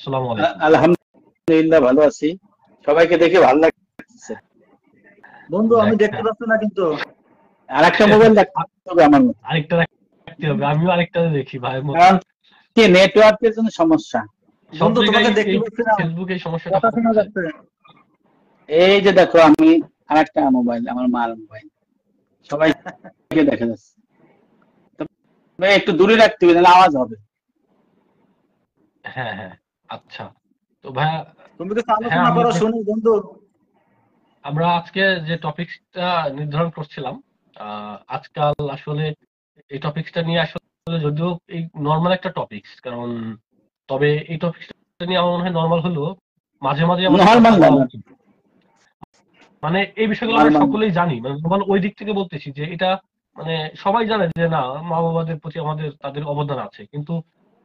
আসসালামু আলাইকুম। আলহামদুলিল্লাহ ভালো আছি। সবাইকে দেখে ভালো লাগছে। বন্ধু আমি যাক, দেখতে হ্যাঁ। পাচ্ছি না কিন্তু। আর একটা মোবাইল দেখতে হবে আমার মতো। আরেকটা রাখতে হবে, আমিও আরেকটা দেখি ভাইয়ের মতো। কারণ কি নেটওয়ার্কের জন্য সমস্যা। সব বন্ধু জায়গায় তোমাকে দেখতে এই পাচ্ছি না, ফেসবুকে এই সমস্যাটা কথা শোনা হচ্ছে। যাচ্ছে। এই যে দেখো আমি আর একটা মোবাইল, আমার মার মোবাইল, সবাইকে দেখা যাচ্ছে। তবে একটু দূরে রাখতে হবে, নাহলে আওয়াজ হবে। হ্যাঁ, হ্যাঁ। আচ্ছা, তো ভাইয়া, তুমি কিছু হ্যাঁ, আলোচনা করো শুনি বন্ধু। আমরা আজকে যে টপিকসটা নির্ধারণ করছিলাম, আজকাল আসলে এই টপিকসটা নিয়ে আসলে যদিও এই নর্মাল একটা টপিকস, কারণ তবে এই টপিকসটা নিয়ে আমার মনে হয় নর্মাল হলেও মাঝে মাঝে আমাদের কথা নরমাল না, বলা উচিত। মানে এই বিষয়গুলো আমরা নরমাল। সকলেই জানি, মানে নর্মাল ওই দিক থেকে বলতেছি যে এটা মানে সবাই জানে যে না, মা বাবাদের প্রতি আমাদের তাদের অবদান আছে, কিন্তু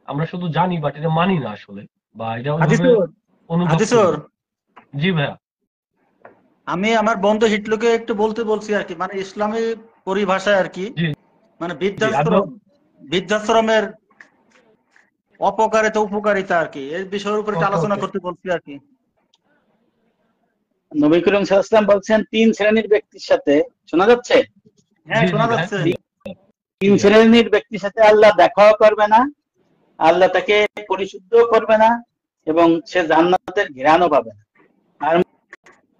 আমরা শুধু জানি বাট এটা মানি না আসলে, বা এটা ওইভাবে হাদিসুর, অনুভব করি হাদিসুর, না। জি ভাইয়া। আমি আমার বন্ধু হিটলুকে একটু বলছি আর কি, মানে ইসলামী পরিভাষায় আর কি, জি, মানে জি। বৃদ্ধাশ্রমের অপকারিতা উপকারিতা আর কি, এই বিষয়ের উপর একটু ওকে, আলোচনা ওকে। করতে বলছি আর কি। নবী করিম সাল্লাল্লাহু আলাইহি ওয়াসাল্লাম বলছেন 3 শ্রেণীর ব্যক্তির সাথে, শোনা যাচ্ছে? হ্যাঁ জি, জি শোনা ভাইয়া। যাচ্ছে। জি, 3 ভাইয়া। শ্রেণীর ব্যক্তির সাথে আল্লাহ দেখাও করবে না, আল্লাহ তাকে পরিশুদ্ধ করবে না, এবং সে জান্নাতের ঘ্রাণও পাবে না। তার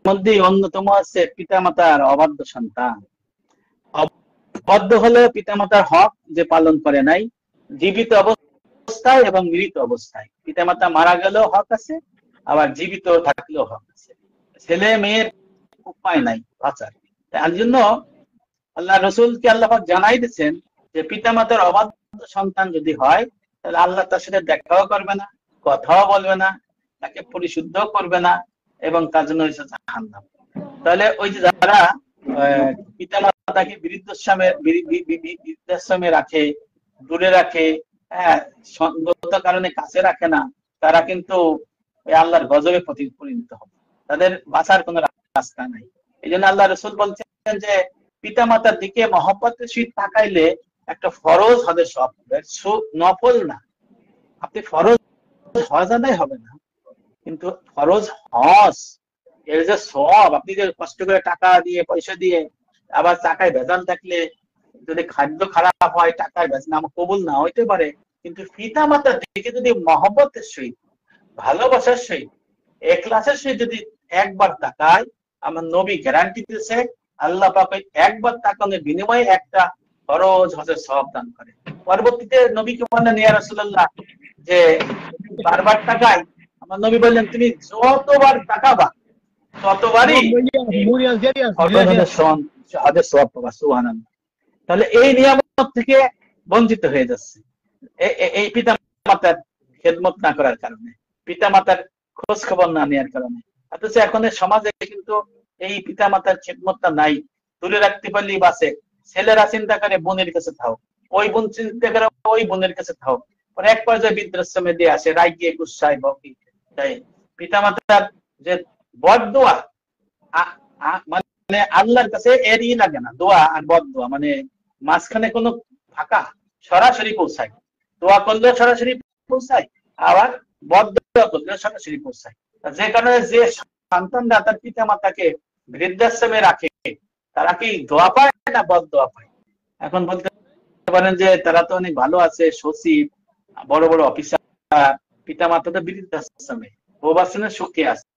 মধ্যে অন্যতম আছে পিতামাতার অবাধ্য সন্তান। অবাধ্য হলে পিতামাতার হক যে পালন করে নাই, জীবিত অবস্থায় এবং মৃত অবস্থায়। পিতামাতা মারা গেলেও হক আছে, আবার জীবিত থাকলেও হক আছে। ছেলে মেয়ের উপায় নাই বাঁচার। তার জন্য আল্লাহ রসুলকে আল্লাহ পাক জানাই দিচ্ছেন যে পিতামাতার অবাধ্য সন্তান যদি হয়, তাহলে আল্লাহ তার সাথে দেখাও করবে না, কথাও বলবে না, তাকে পরিশুদ্ধ করবে না, এবং তার জন্য হয়েছে জাহান্নাম। তাহলে ওই যে যারা পিতামাতাকে বৃদ্ধাশ্রমে রাখে, দূরে রাখে, হ্যাঁ, সঙ্গত কারণে কাছে রাখে না, তারা কিন্তু আল্লাহর গজবে পরিণত হবে। তাদের বাঁচার কোনো রাস্তা নাই। এই জন্য আল্লাহ রসুল বলছেন যে পিতামাতার দিকে মহব্বতের সহিত তাকাইলে একটা ফরজ হবে, সব নফল না। আপনি ফরজ হজ আদায় হবে না, কিন্তু ফরজ হজ এর যে সব, আপনি যে কষ্ট করে টাকা দিয়ে পয়সা দিয়ে, আবার টাকায় ভেজাল থাকলে, যদি খাদ্য খারাপ হয়, টাকায় ভেজাল আমার কবুল না হইতে পারে, কিন্তু পিতা মাতার দিকে যদি মহব্বতের সহিত, ভালোবাসার সহিত, এখলাসের সহিত যদি একবার তাকায়, আমার নবী গ্যারান্টি দিতেছে আল্লাহ পাক একবার তাকানোর বিনিময়ে একটা ফরজ হজের সওয়াব দান করে। পরবর্তীতে নবীকে বললেন, ইয়া রাসূলুল্লাহ, যে বারবার তাকাই। আমার নবী বললেন, তুমি যতবার তাকাবা ততবারই সওয়াব পাবা। সুবহানাল্লাহ। তাহলে এই নিয়ামত থেকে বঞ্চিত হয়ে যাচ্ছে এই পিতা মাতার খেদমত না করার কারণে, পিতা মাতার খোঁজ খবর না নেওয়ার কারণে। অথচ এখন সমাজে কিন্তু এই পিতা মাতার খেদমতটা নাই। তুলে রাখতে পারলেই বাসে। ছেলেরা চিন্তা করে বোনের কাছে থাও, ওই বোন চিন্তা করে ওই বোনের কাছে থাও, পরে এক পর্যায়ে বৃদ্ধাশ্রমে দিয়ে আসে, রাগিয়ে গুসায় বকি। তাই পিতা মাতার যে বদদোয়া, মানে আল্লাহর কাছে এরই লাগে না, দোয়া আর বদদোয়া মানে মাঝখানে কোনো ফাঁকা, সরাসরি পৌঁছায়। দোয়া করলেও সরাসরি পৌঁছায়, আবার বদদোয়া করলেও সরাসরি পৌঁছায়। যে কারণে যে সন্তানরা তার পিতা মাতাকে বৃদ্ধাশ্রমে রাখে, তারা কি দোয়া পায় না বদদোয়া পায়? এখন বলতে পারেন যে তারা তো অনেক ভালো আছে, সচিব, বড় বড় অফিসার, পিতা মাতা তো বৃদ্ধাশ্রমে, প্রবাসনে সুখে আছে।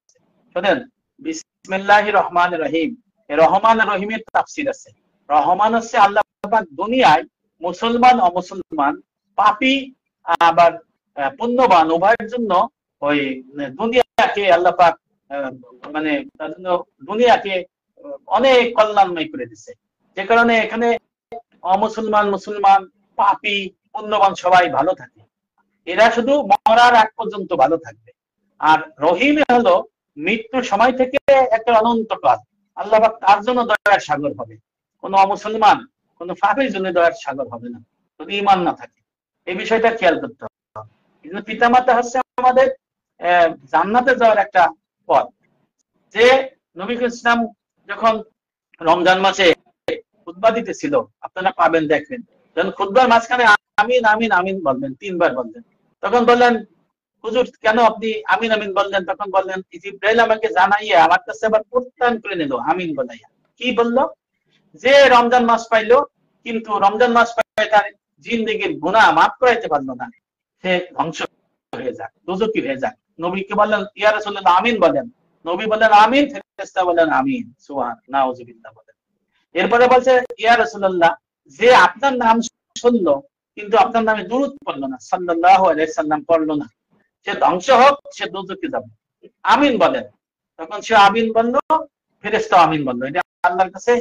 শোনেন, বিসমিল্লাহির রহমানির রহিম, রহমান রহিমের তাফসীর আছে। রহমান হচ্ছে আল্লাহ পাক দুনিয়ায় মুসলমান অমুসলমান, পাপী আবার পুণ্যবান উভয়ের জন্য ওই দুনিয়াকে আল্লাহ পাক মানে তার জন্য দুনিয়াকে অনেক কল্যাণময় করে দিছে। যে কারণে এখানে অমুসলমান, মুসলমান, পাপী, পুণ্যবান সবাই ভালো থাকে। এরা শুধু মরার আগ পর্যন্ত ভালো থাকবে। আর রহিম হলো মৃত্যুর সময় থেকে একটা অনন্তকাল আল্লাহ পাক তার জন্য দয়ার সাগর হবে। কোন অমুসলমান, কোন পাপীর জন্য দয়ার সাগর হবে না, যদি ঈমান না থাকে। এই বিষয়টা খেয়াল করতে হবে। কিন্তু পিতামাতা হচ্ছে আমাদের জান্নাতে যাওয়ার একটা পথ। যে নবী ইসলাম যখন রমজান মাসে খুতবা দিতেছিল, আপনারা পাবেন, দেখবেন, যখন খুতবার মাঝখানে আমিন আমিন আমিন বলবেন, 3 বার বলবেন, তখন বললেন হুজুর কেন আপনি আমিন আমিন বললেন? তখন বললেন জিব্রাইল আমাকে জানাইয়া আমার কাছে আবার প্রত্যায়ন করে নিল আমিন বলাইয়া। কি বললো? যে রমজান মাস পাইলো কিন্তু রমজান মাস পাই তার জিন্দেগির গুনাহ মাফ করাইতে পারলো না, সে ধ্বংস হয়ে যাক, দোজখী হয়ে যাক। নবীকে বললেন ইয়া রাসূলুল্লাহ আমিন বলেন। নবী বললেন আমিন, ফেরেশতা বললেন আমিন, সুবহান নাউজুবিল্লাহ বলেন। এরপরে বলছে ইয়া রাসূলুল্লাহ যে আপনার নাম শুনলো কিন্তু আপনার নামে দুরূদ পড়লো না, সাল্লাল্লাহু আলাইহি সাল্লাম পড়লো না, সে ধ্বংস হোক, সে দোজখে যাবে, আমিন বলেন। তখন সে আমিন বললো, ফেরেশতা আমিন বললো। এটা আল্লাহর কাছে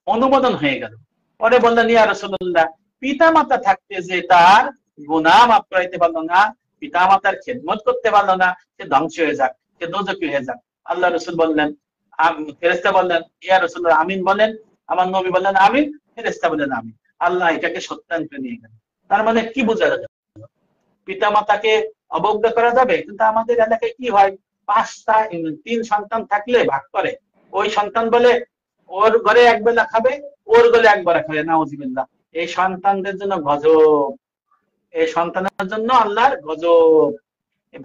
অনুমোদন হয়ে গেল। পরে বললেন ইয়া রাসূলুল্লাহ পিতা মাতা থাকতে যে তার গুনাহ মাফ করাইতে পারলো না, পিতা মাতার খেদমত করতে পারলো না, সে ধ্বংস হয়ে যাক, সে দোজখী হয়ে যাক। আল্লাহ রাসূল বললেন, ফেরেশতা বললেন ইয়া রাসূলুল্লাহ আমিন বলেন। আমার নবী বললেন আমিন, ফেরেশতা বললেন আমিন। আল্লাহ এটাকে সত্যায়ন করে নিয়ে গেলেন। তার মানে কি বোঝা গেল? পিতা মাতাকে অবজ্ঞা করা যাবে? কিন্তু আমাদের এলাকায় কি হয়, 3 সন্তান থাকলে ভাগ করে, ওই সন্তান বলে ওর ঘরে এক বেলা খাবে, ওর ঘরে একবেলা খাবে, নাউজুবিল্লাহ। এই সন্তানদের জন্য গজব, এই সন্তানের জন্য আল্লাহর গজব।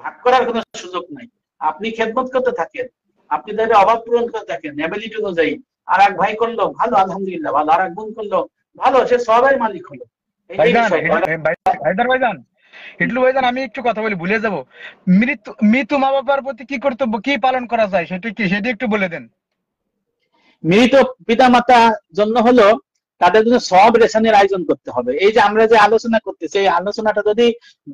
ভাগ করার কোনো সুযোগ নাই। আপনি খেদমত করতে থাকেন, আপনি তাদের অভাব পূরণ করতে থাকেন এবিলিটি অনুযায়ী। আর এক ভাই করলো ভালো, আলহামদুলিল্লাহ ভালো, আর এক বোন করলো ভালো, সে সবাই মালিক হলো। এই ভাইজান হিটলু ভাইজান, আমি একটু কথা বলি, ভুলে যাব। মৃত মা বাবার প্রতি কি কর্তব্য, কি পালন করা যায়, সেটা একটু বলে দেন। মৃত পিতা মাতা জন্য হলো তাদের জন্য সব রেশনের আয়োজন করতে হবে। এই যে আমরা যে আলোচনা করতেছি, এই আলোচনাটা যদি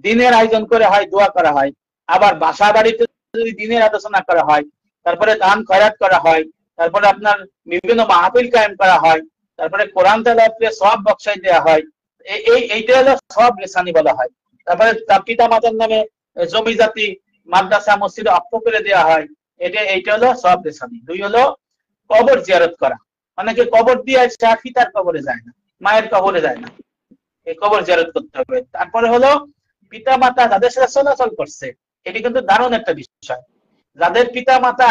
দিনের আয়োজন করে হয়, দোয়া করা হয়, আবার বাসা বাড়িতে যদি দিনের আলোচনা করা হয়, তারপরে দান খয়রাত করা হয়, তারপরে আপনার বিভিন্ন মাহফিল কায়েম করা হয়, তারপরে কোরআন তেলাওয়াতে সব বক্সাই দেওয়া হয়, এইটা হলো সব রেশানি বলা হয়। তারপরে তার পিতা মাতার নামে জমি জাতি মাদ্রাসা মসজিদে অক্ষ করে দেওয়া হয়, এইটা হলো সব রেশানি। 2 হলো কবর জিয়ারত করা। অনেকে কবর দিয়ে পিতার কবরে যায় না, মায়ের কবরে যায় না, এই কবর জিয়ারত করতে হবে। তারপরে হলো পিতা মাতা যাদের সাথে চলাচল করছে, এটি কিন্তু দারুণ একটা বিষয়। যাদের পিতা মাতা,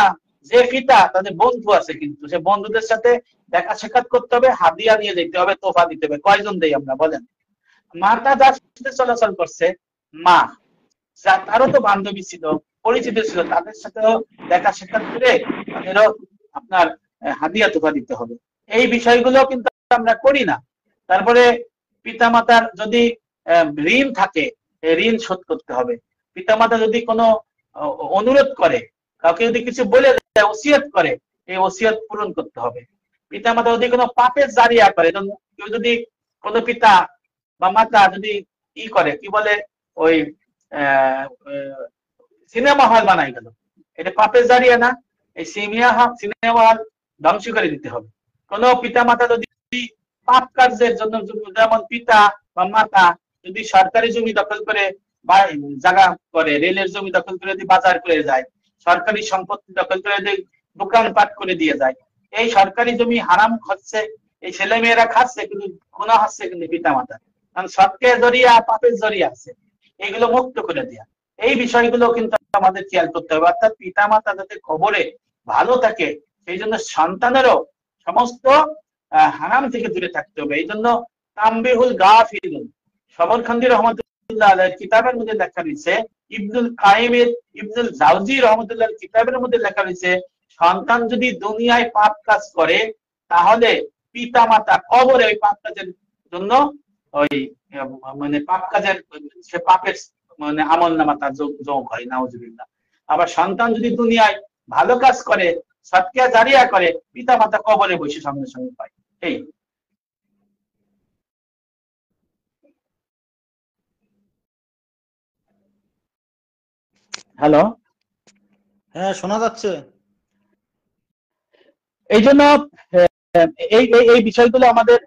যে পিতা তাদের বন্ধু আছে, কিন্তু সে বন্ধুদের সাথে দেখা সাক্ষাৎ করতে হবে, হাদিয়া নিয়ে যেতে হবে, তোফা দিতে হবে। কয়জন দেই আমরা বলেন? মাতা যার সাথে চলাচল করছে, মা তারও তো বান্ধবী ছিল, পরিচিত ছিল, তাদের সাথেও দেখা সাক্ষাৎ করে তাদেরও আপনার হাদিয়া তোফা দিতে হবে। এই বিষয়গুলো কিন্তু আমরা করি না। তারপরে পিতামাতার যদি ঋণ থাকে, ঋণ শোধ করতে হবে। পিতামাতা যদি কোনো অনুরোধ করে, কাউকে যদি কিছু বলে দেয়, ওসিয়ত করে, এই ওসিয়ত পূরণ করতে হবে। পিতামাতা যদি কোনো পাপের জারিয়া করে, কেউ যদি কোনো পিতা বা মাতা যদি করে, কি বলে, ওই সিনেমা হল বানাই গেল, এটা পাপের জারিয়া না? এই সিনেমা হল ধ্বংস করে দিতে হবে। কোন পিতা মাতা যদি পাপ কার্যের জন্য, যেমন পিতা বা মাতা যদি সরকারি জমি দখল করে বা জায়গা করে, রেলের জমি দখল করে দিয়ে বাজার করে যায়, সরকারি সম্পত্তি দখল করে দিয়ে দোকানপাট করে দিয়ে যায়, এই সরকারি জমি হারাম খাচ্ছে, এই ছেলে মেয়েরা খাচ্ছে, কিন্তু গুনাহ হচ্ছে কিন্তু পিতা মাতা। কারণ সৎকের জরিয়া পাপের জরিয়া আছে, এগুলো মুক্ত করে দেয়া। এই বিষয়গুলো কিন্তু আমাদের খেয়াল করতে হবে। অর্থাৎ পিতা মাতা যাতে কবরে ভালো থাকে, সেই জন্য সন্তানেরও সমস্ত হারাম থেকে দূরে থাকতে হবে। এই জন্য তামবিহুল গাফিলুন, সবরকান্দি রহমতুল্লাহ আলাইহির কিতাবের মধ্যে লেখা রয়েছে, ইবনুল জাওজি রহমতুল্লাহ কিতাবের মধ্যে লেখা রয়েছে, সন্তান যদি দুনিয়ায় পাপ কাজ করে, তাহলে পিতা মাতা কবরে ওই পাপ কাজের জন্য ওই মানে পাপ কাজের, সে পাপের মানে আমল নামা তার যোগ হয়, নাউজুবিল্লাহ। আবার সন্তান যদি দুনিয়ায় ভালো কাজ করে, সৎকা জারিয়া করে, পিতা মাতা কবরে বসে সঙ্গে সঙ্গে পায়। এই হ্যালো, হ্যাঁ শোনা যাচ্ছে। এই জন্য এই এই বিষয়গুলো আমাদের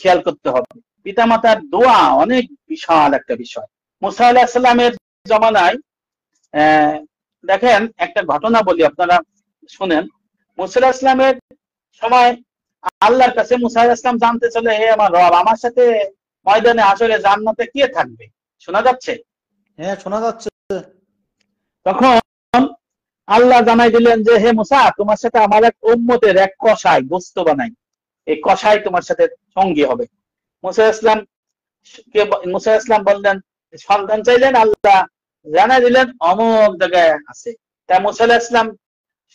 খেয়াল করতে হবে। পিতা মাতার দোয়া অনেক বিশাল একটা বিষয়। মুসা আলাইহিস সালামের জমানায় দেখেন, একটা ঘটনা বলি, আপনারা শুনেন। মুসা আলাইহিস সালামের সময় আল্লাহর কাছে মুসা আলাইহিস সালাম জানতে চলে, হে আমার রব, আমার সাথে ময়দানে আসলে জান্নাতে কে থাকবে? শোনা যাচ্ছে? হ্যাঁ শোনা যাচ্ছে। তখন আল্লাহ জানাই দিলেন যে, হে মুসা, তোমার সাথে আমার এক উম্মতের এক কসাই গোস্ত বানাই, এই কসাই তোমার সাথে সঙ্গী হবে। মুসা ইসলাম বললেন, সন্তান চাইলেন, আল্লাহ জানাই দিলেন অমুক জায়গায় আছে। তা মুসা আলাইহিস সালাম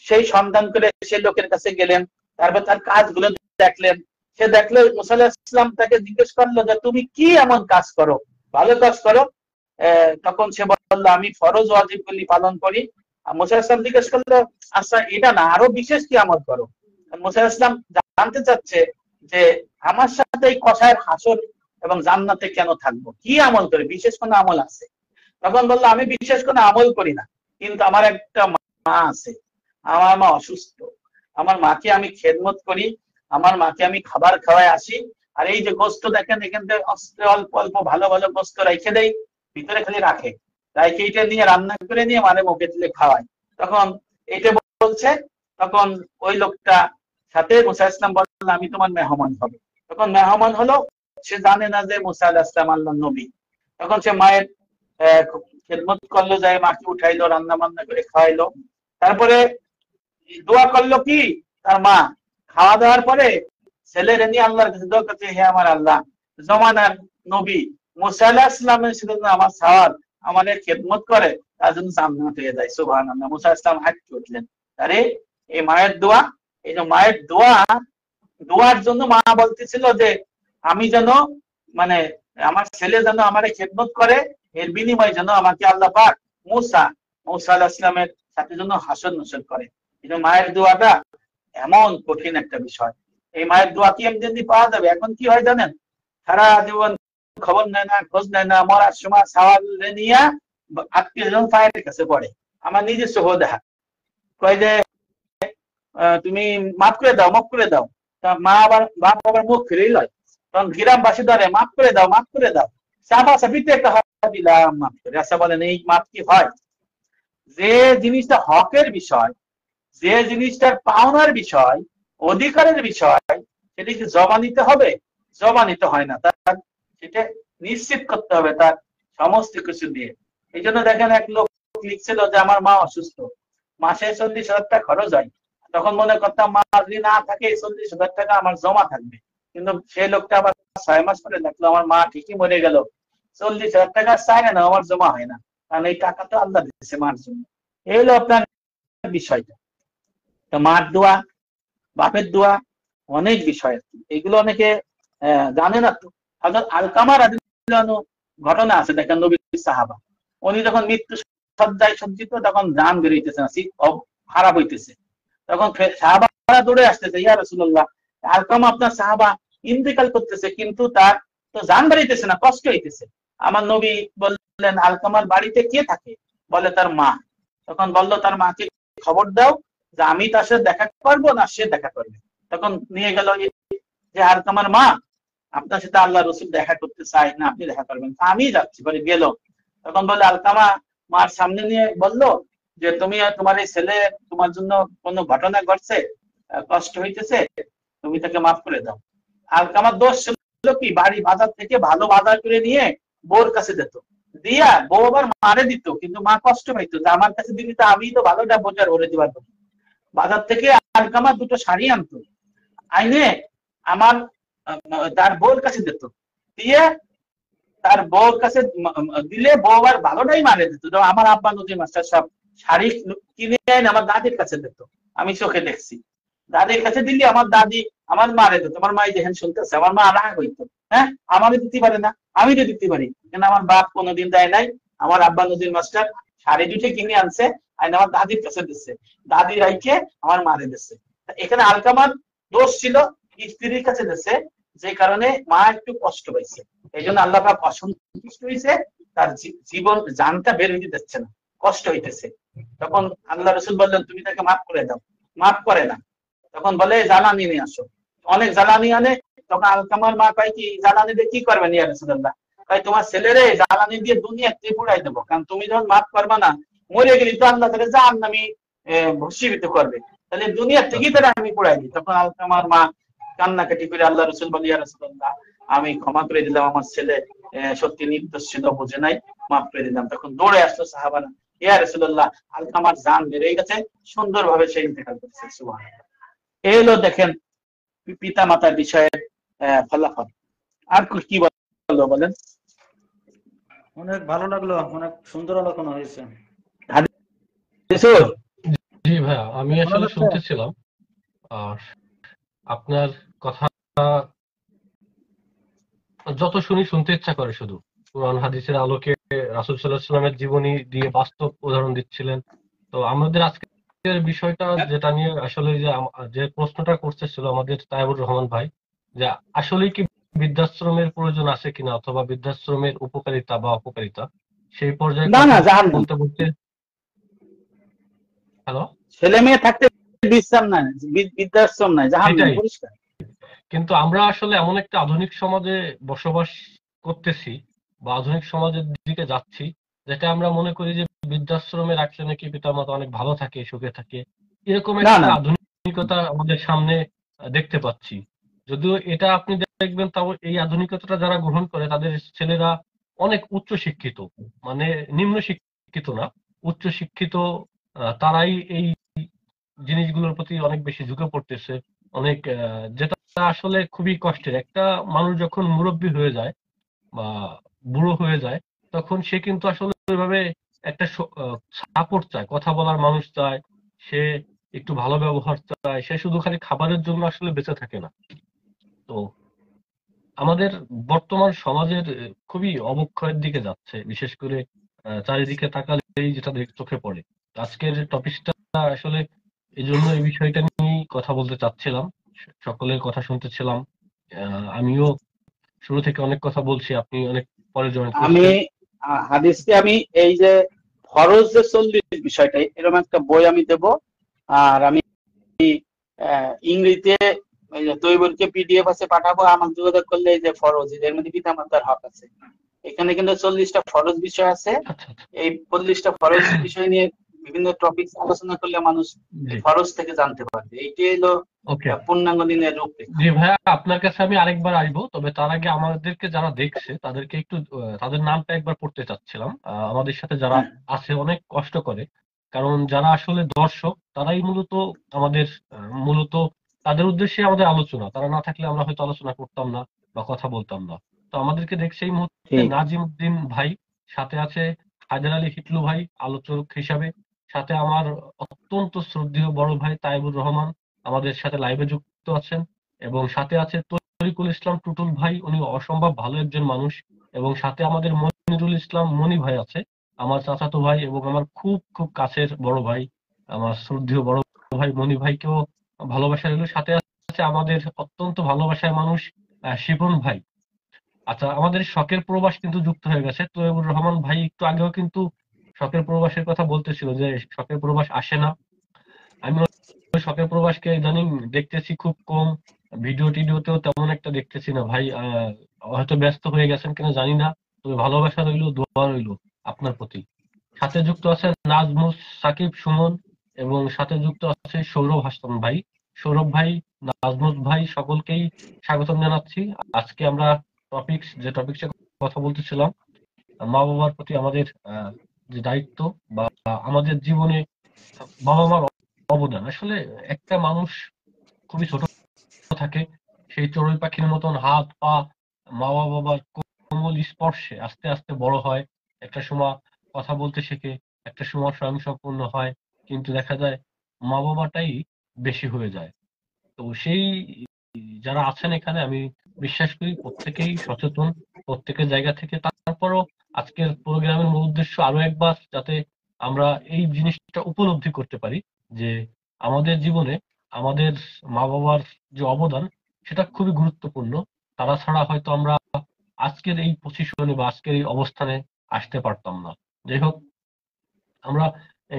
সেই সন্ধান করে সেই লোকের কাছে গেলেন, তারপর তার কাজগুলো দেখলেন। সে দেখলো মুসা আলাইহিস সালাম তাকে জিজ্ঞেস করলো যে তুমি কি এমন কাজ করো, ভালো কাজ করো। তখন সে বললো আমি ফরজ ওয়াজিব গুলি পালন করি। আর মুসা আলাইহিস সালাম জিজ্ঞেস করলো আচ্ছা এটা না, আরো বিশেষ কি আমল করো? মুসা আলাইহিস সালাম জানতে চাচ্ছে যে আমার সাথে এই কসাইয়ের হাসর এবং জান্নাতে কেন থাকবো, কি আমল করে, বিশেষ কোনো আমল আছে? তখন বললো আমি বিশেষ কোনো আমল করি না, কিন্তু আমার একটা মা আছে, আমার মা অসুস্থ, আমার মাকে আমি খেদমত করি, আমার মাকে আমি খাবার খাওয়াই আসি। আর এই যে গোস্ত দেখেন এখান থেকে অল্প অল্প ভালো ভালো গোস্ত রেখে দেয়, ভিতরে খালি রাখে, রাখে এটা নিয়ে রান্না করে নিয়ে মানে মুখে তুলে খাওয়ায়। তখন এটা বলছে, তখন ওই লোকটা সাথে মুসা আলাইহিস সালাম বলল আমি তোমার মেহমান হবে। তখন মেহমান হলো, সে জানে না যে মুসা আলাইহিস সালাম আল্লাহর নবী। তখন সে মায়ের খেদমত করলো, যায় মাকে উঠাইলো, রান্না বান্না করে খাওয়াইলো। তারপরে দোয়া করলো কি, তার মা খাওয়া দাওয়ার পরে ছেলের নিয়ে আল্লাহর কাছে দোয়া করছে, হে আমার আল্লাহ, জমানার নবী মুসা আলাইহিস সালামের সাথে আমার সাওয়ার আমাদের খেদমত করে, তার জন্য জান্নাত হয়ে যায়। সুবহানাল্লাহ। মুসা আলাইহিস সালাম হাত উঠলেন। আরে এই মায়ের দোয়া, এই যে মায়ের দোয়ার জন্য মা বলতেছিল যে আমি যেন মানে আমার ছেলে যেন আমারে খেদমত করে, এর বিনিময়ে যেন আমাকে আল্লাহ পাক মুসা আলাইহিস সালামের সাথে যেন হাসর নসর করে। এই যে মায়ের দোয়াটা এমন কঠিন একটা বিষয়, এই মায়ের দোয়া কি এমনি পাওয়া যাবে? এখন কি হয় জানেন, সারা জীবন খবর নেয় না, খোঁজ নেয় না, মরার সময় সাওয়াল নিয়ে আত্মীয় জন পায়ের কাছে পড়ে। আমার নিজস্ব দেখা কয় যে তুমি মাফ করে দাও, মাফ করে দাও। তা মা আবার বাপ আবার মুখ ফিরেই লয়, তখন গ্রামবাসী ধরে মাফ করে দাও, মাফ করে দাও। চাপা চাপিতে একটা দিলাম মাফ করে। আচ্ছা বলেন এই মাফ কি হয়? যে জিনিসটা হকের বিষয়, যে জিনিসটার পাওনার বিষয়, অধিকারের বিষয়, সেটা কি জবানিতে হবে? জবানিতে হয় না, তার সেটা নিশ্চিত করতে হবে তার সমস্ত কিছু দিয়ে। এই জন্য দেখেন এক লোক লিখছিল যে আমার মা অসুস্থ, মাসে 40,000 টাকা খরচ হয়। তখন মনে করতাম মা যদি না থাকে 40,000 টাকা আমার জমা থাকবে, কিন্তু সেই লোকটা আবার 6 মাস পরে দেখলো আমার মা ঠিকই মরে গেল, 40,000 টাকা চাই না, আমার জমা হয় না, কারণ এই টাকা তো আল্লাহ দিচ্ছে মার জন্য। এই হলো আপনার বিষয়টা। তো মার দোয়া, বাপের দোয়া, অনেক বিষয় এগুলো অনেকে জানে না। তো আলকামা রাদিয়াল্লাহু আনহু ঘটনা আছে, দেখেন নবীর সাহাবা, উনি যখন মৃত্যু সজ্জায় সজ্জিত, তখন জান বেরোইতেছে না, খারাপ হইতেছে, তখন সাহাবারা দৌড়ে আসতেছে, ইয়া রাসূলুল্লাহ আলকামা আপনার সাহাবা ইন্তেকাল করতেছে, কিন্তু তার তো জান বেরোইতেছে না, কষ্ট হইতেছে। আমার নবী বললেন আলকামার বাড়িতে কে থাকে? বলে তার মা। তখন বললো তার মাকে খবর দাও যে আমি তার সাথে দেখা করবো না সে দেখা করবে। তখন নিয়ে গেল যে আলকামার মা আপনার সাথে আল্লাহ রসুল দেখা করতে চাই না, আপনি দেখা করবেন, আমি যাচ্ছি বলে গেল। তখন বলে আলকামা মার সামনে নিয়ে বললো যে তুমি তোমার এই ছেলে তোমার জন্য কোনো ঘটনা ঘটছে, কষ্ট হইতেছে, তুমি তাকে মাফ করে দাও। আলকামার দোষ ছিল কি, বাড়ি বাজার থেকে ভালো বাজার করে নিয়ে বউর কাছে দিত, দিয়া বউ আবার মারে দিত, কিন্তু মা কষ্ট পাইতো যে আমার কাছে দিলি তো আমি তো ভালোটা বোঝার ওরে দিবার। বাজার থেকে আলকামা 2টো শাড়ি আনতো, আইনে আমার তার বউর কাছে দিত, দিয়ে তার বউর কাছে দিলে বউ আবার ভালোটাই মারে দিত। আমার আব্বা নদী মাস্টার সব শাড়ি কিনে এনে আমার দাদির কাছে দিত, আমি চোখে দেখছি। দাদির কাছে দিলে আমার দাদি আমার মারে দিত, আমার মাই যেখানে শুনতেছে আমার মা রাগ হইতো, হ্যাঁ আমারও দিতে পারে না, আমি তো দিতে পারি, কিন্তু আমার বাপ কোনোদিন দেয় নাই। আমার আব্বা নদীর মাস্টার শাড়ি 2টো কিনে আনছে, আর আমার দাদির কাছে দিচ্ছে, দাদি রাইকে আমার মারে দিচ্ছে। এখানে আলকামার দোষ ছিল, স্ত্রীর কাছে দিচ্ছে, যে কারণে মা একটু কষ্ট পাইছে। এই জন্য আল্লাহ পাক অসন্তুষ্ট হয়েছে, তার জীবন জানটা বের হইতে দিচ্ছে না, কষ্ট হইতেছে। তখন আল্লাহ রসুল বললেন তুমি তাকে মাফ করে দাও, মাফ করে না। তখন বলে জ্বালানি নিয়ে আসো, অনেক জ্বালানি আনে। তখন আলকামার মা কয় কি জ্বালানি দিয়ে কি করবেন ইয়া রাসূলুল্লাহ? কয় তোমার ছেলেরে জ্বালানি দিয়ে দুনিয়াতে পুড়াই দেবো, কারণ তুমি যখন মাফ করবা না, মরে গেলি তো আল্লাহ তাকে জাহান্নামী ভস্মীভূত করবে, তাহলে দুনিয়ার থেকেই তারা আমি পুড়াই দিই। তখন আলকামার মা কান্নাকাটি করে আল্লাহ রসুল বলি ইয়া রাসূলুল্লাহ আমি ক্ষমা করে দিলাম, আমার ছেলে সত্যি নির্দোষ ছিল, বুঝে নাই, মাফ করে দিলাম। তখন দৌড়ে আসলো সাহাবারা, ইয়া রাসূলুল্লাহ আলকামার জান বেরিয়ে গেছে, সুন্দরভাবে সে ইন্তেকাল করেছে। সুবহানাল্লাহ। এই হলো দেখেন পিতা মাতার বিষয়ের ফলাফল। আর কি বলবো বলেন? অনেক ভালো লাগলো, অনেক সুন্দর আলোচনা হয়েছে। হাদিসুর, জি ভাইয়া, আমি শোনা আসলে যাচ্ছে? শুনতেছিলাম। আর আপনার কথা যত শুনি শুনতে ইচ্ছা করে শুধু। কোরআন হাদিসের আলোকে রাসূল সাল্লাল্লাহু আলাইহি ওয়াসাল্লামের জীবনী দিয়ে বাস্তব উদাহরণ দিচ্ছিলেন। তো আমাদের আজকের বিষয়টা যেটা নিয়ে আসলে যে প্রশ্নটা করতেছিল আমাদের তাইবুর রহমান ভাই, যে আসলেই কি বৃদ্ধাশ্রমের প্রয়োজন আছে কিনা, অথবা বৃদ্ধাশ্রমের উপকারিতা বা অপকারিতা, সেই পর্যায়ে না কথা না, জাহান্নাম। বলতে বলতে। হ্যালো। ছেলে মেয়ে থাকতে বিশ্রাম নাই, বৃদ্ধাশ্রম নাই, জাহান্নাম সেটাই। পরিষ্কার। কিন্তু আমরা আসলে এমন একটা আধুনিক সমাজে বসবাস করতেছি, বা আধুনিক সমাজের দিকে যাচ্ছি, যেটা আমরা মনে করি যে বৃদ্ধাশ্রমে রাখলে নাকি পিতামাতা অনেক ভালো থাকে, সুখে থাকে, এরকম না একটা না, আধুনিকতা আমাদের সামনে দেখতে পাচ্ছি। যদিও এটা আপনি দেখবেন, তাও এই আধুনিকতাটা যারা গ্রহণ করে তাদের ছেলেরা অনেক উচ্চ শিক্ষিত, মানে নিম্ন শিক্ষিত না, উচ্চ শিক্ষিত। তারাই এই জিনিসগুলোর প্রতি অনেক বেশি ঝুঁকে পড়তেছে। অনেক যেটা আসলে খুবই কষ্টের। একটা মানুষ যখন মুরব্বী হয়ে যায় বা বুড়ো হয়ে যায়, তখন সে কিন্তু আসলে ওইভাবে একটা সাপোর্ট চায়, কথা বলার মানুষ চায়, সে একটু ভালো ব্যবহার চায়, সে শুধু খালি খাবারের জন্য আসলে বেঁচে থাকে না। তো আমাদের বর্তমান সমাজের খুবই অবক্ষয়ের দিকে যাচ্ছে, বিশেষ করে চারিদিকে তাকালেই যেটা চোখে পড়ে। আজকের টপিকটা আসলে এই জন্য এই বিষয়টা নিয়েই কথা বলতে চাচ্ছিলাম, সকলের কথা শুনতেছিলাম। আমিও শুরু থেকে অনেক কথা বলছি, আপনি অনেক পরে জয়েন আমি করছেন। হাদিসকে আমি এই যে ফরজ যে 40 বিষয়টা, এরকম একটা বই আমি দেব। আর আমি ইংরেজিতে তৈবরকে পিডিএফ আছে পাঠাবো, আমার যোগাযোগ করলে এই যে ফরজ, এর মধ্যে পিতামাতার হক আছে। এখানে কিন্তু 40টা ফরজ বিষয় আছে। আচ্ছা আচ্ছা। এই 40টা ফরজ বিষয় নিয়ে বিভিন্ন টপিক আলোচনা করলে মানুষ জি। ফরজ থেকে জানতে পারবে। এইটাই হলো ওকে। পূর্ণাঙ্গ দিনের রূপরেখা। জি ভাইয়া, আপনার কাছে আমি আরেকবার আসবো, তবে তার আগে আমাদেরকে যারা দেখছে তাদেরকে একটু তাদের নামটা একবার পড়তে চাচ্ছিলাম। আমাদের সাথে যারা হ্যাঁ, আছে অনেক কষ্ট করে, কারণ যারা আসলে দর্শক তারাই মূলত আমাদের মূলত তাদের উদ্দেশ্যে আমাদের আলোচনা, তারা না থাকলে আমরা হয়তো আলোচনা করতাম না বা কথা বলতাম না। তো আমাদেরকে দেখছে এই মুহূর্তে ঠিক। নাজিম উদ্দিন ভাই, সাথে আছে হায়দার আলী হিটলু ভাই আলোচক হিসাবে, সাথে আমার অত্যন্ত শ্রদ্ধেয় বড় ভাই তাইবুর রহমান আমাদের সাথে লাইভে যুক্ত আছেন, এবং সাথে আছে তরিকুল ইসলাম টুটুল ভাই, উনি অসম্ভব ভালো একজন মানুষ, এবং সাথে আমাদের মনিরুল ইসলাম মনি ভাই আছে, আমার চাচাতো ভাই এবং আমার খুব খুব কাছের বড় ভাই, আমার শ্রদ্ধেয় বড় ভাই মনি ভাইকেও ভালোবাসা রইল। সাথে আছে আমাদের অত্যন্ত ভালোবাসার মানুষ শিপন ভাই। আচ্ছা, আমাদের শখের প্রবাস কিন্তু যুক্ত হয়ে গেছে তৈবুর রহমান ভাই, একটু আগেও কিন্তু শখের প্রবাসের কথা বলতেছিল যে শখের প্রবাস আসে না। আমি ওই শখের প্রবাসকে ইদানিং দেখতেছি খুব কম, ভিডিও টিডিওতেও তেমন একটা দেখতেছি না ভাই। হয়তো ব্যস্ত হয়ে গেছেন কিনা জানি না, তবে ভালোবাসা রইলো, দোয়া রইলো আপনার প্রতি। সাথে যুক্ত আছে নাজমুস সাকিব সুমন, এবং সাথে যুক্ত আছে সৌরভ হাসান ভাই। সৌরভ ভাই, নাজমুস ভাই, সকলকেই স্বাগতম জানাচ্ছি। আজকে আমরা যে টপিকসে কথা বলতেছিলাম, মা বাবার প্রতি আমাদের যে দায়িত্ব, বা আমাদের জীবনে বাবা মার অবদান। আসলে একটা মানুষ খুবই ছোট থাকে, সেই চড়ুই পাখির মতন হাত পা মা বাবার কোমল স্পর্শে আস্তে আস্তে বড় হয়। একটা সময় কথা বলতে শেখে, একটা সময় স্বয়ংসম্পূর্ণ হয়, কিন্তু দেখা যায় মা বাবাটাই বেশি হয়ে যায়। তো সেই যারা আছেন এখানে, আমি বিশ্বাস করি প্রত্যেকেই সচেতন, প্রত্যেকের জায়গা থেকে। তারপরও আজকের প্রোগ্রামের মূল উদ্দেশ্য আরো একবার যাতে আমরা এই জিনিসটা উপলব্ধি করতে পারি যে আমাদের জীবনে আমাদের মা বাবার যে অবদান, সেটা খুবই গুরুত্বপূর্ণ। তারা ছাড়া হয়তো আমরা আজকের এই পজিশনে বা আজকের এই অবস্থানে আসতে পারতাম না। যাই হোক, আমরা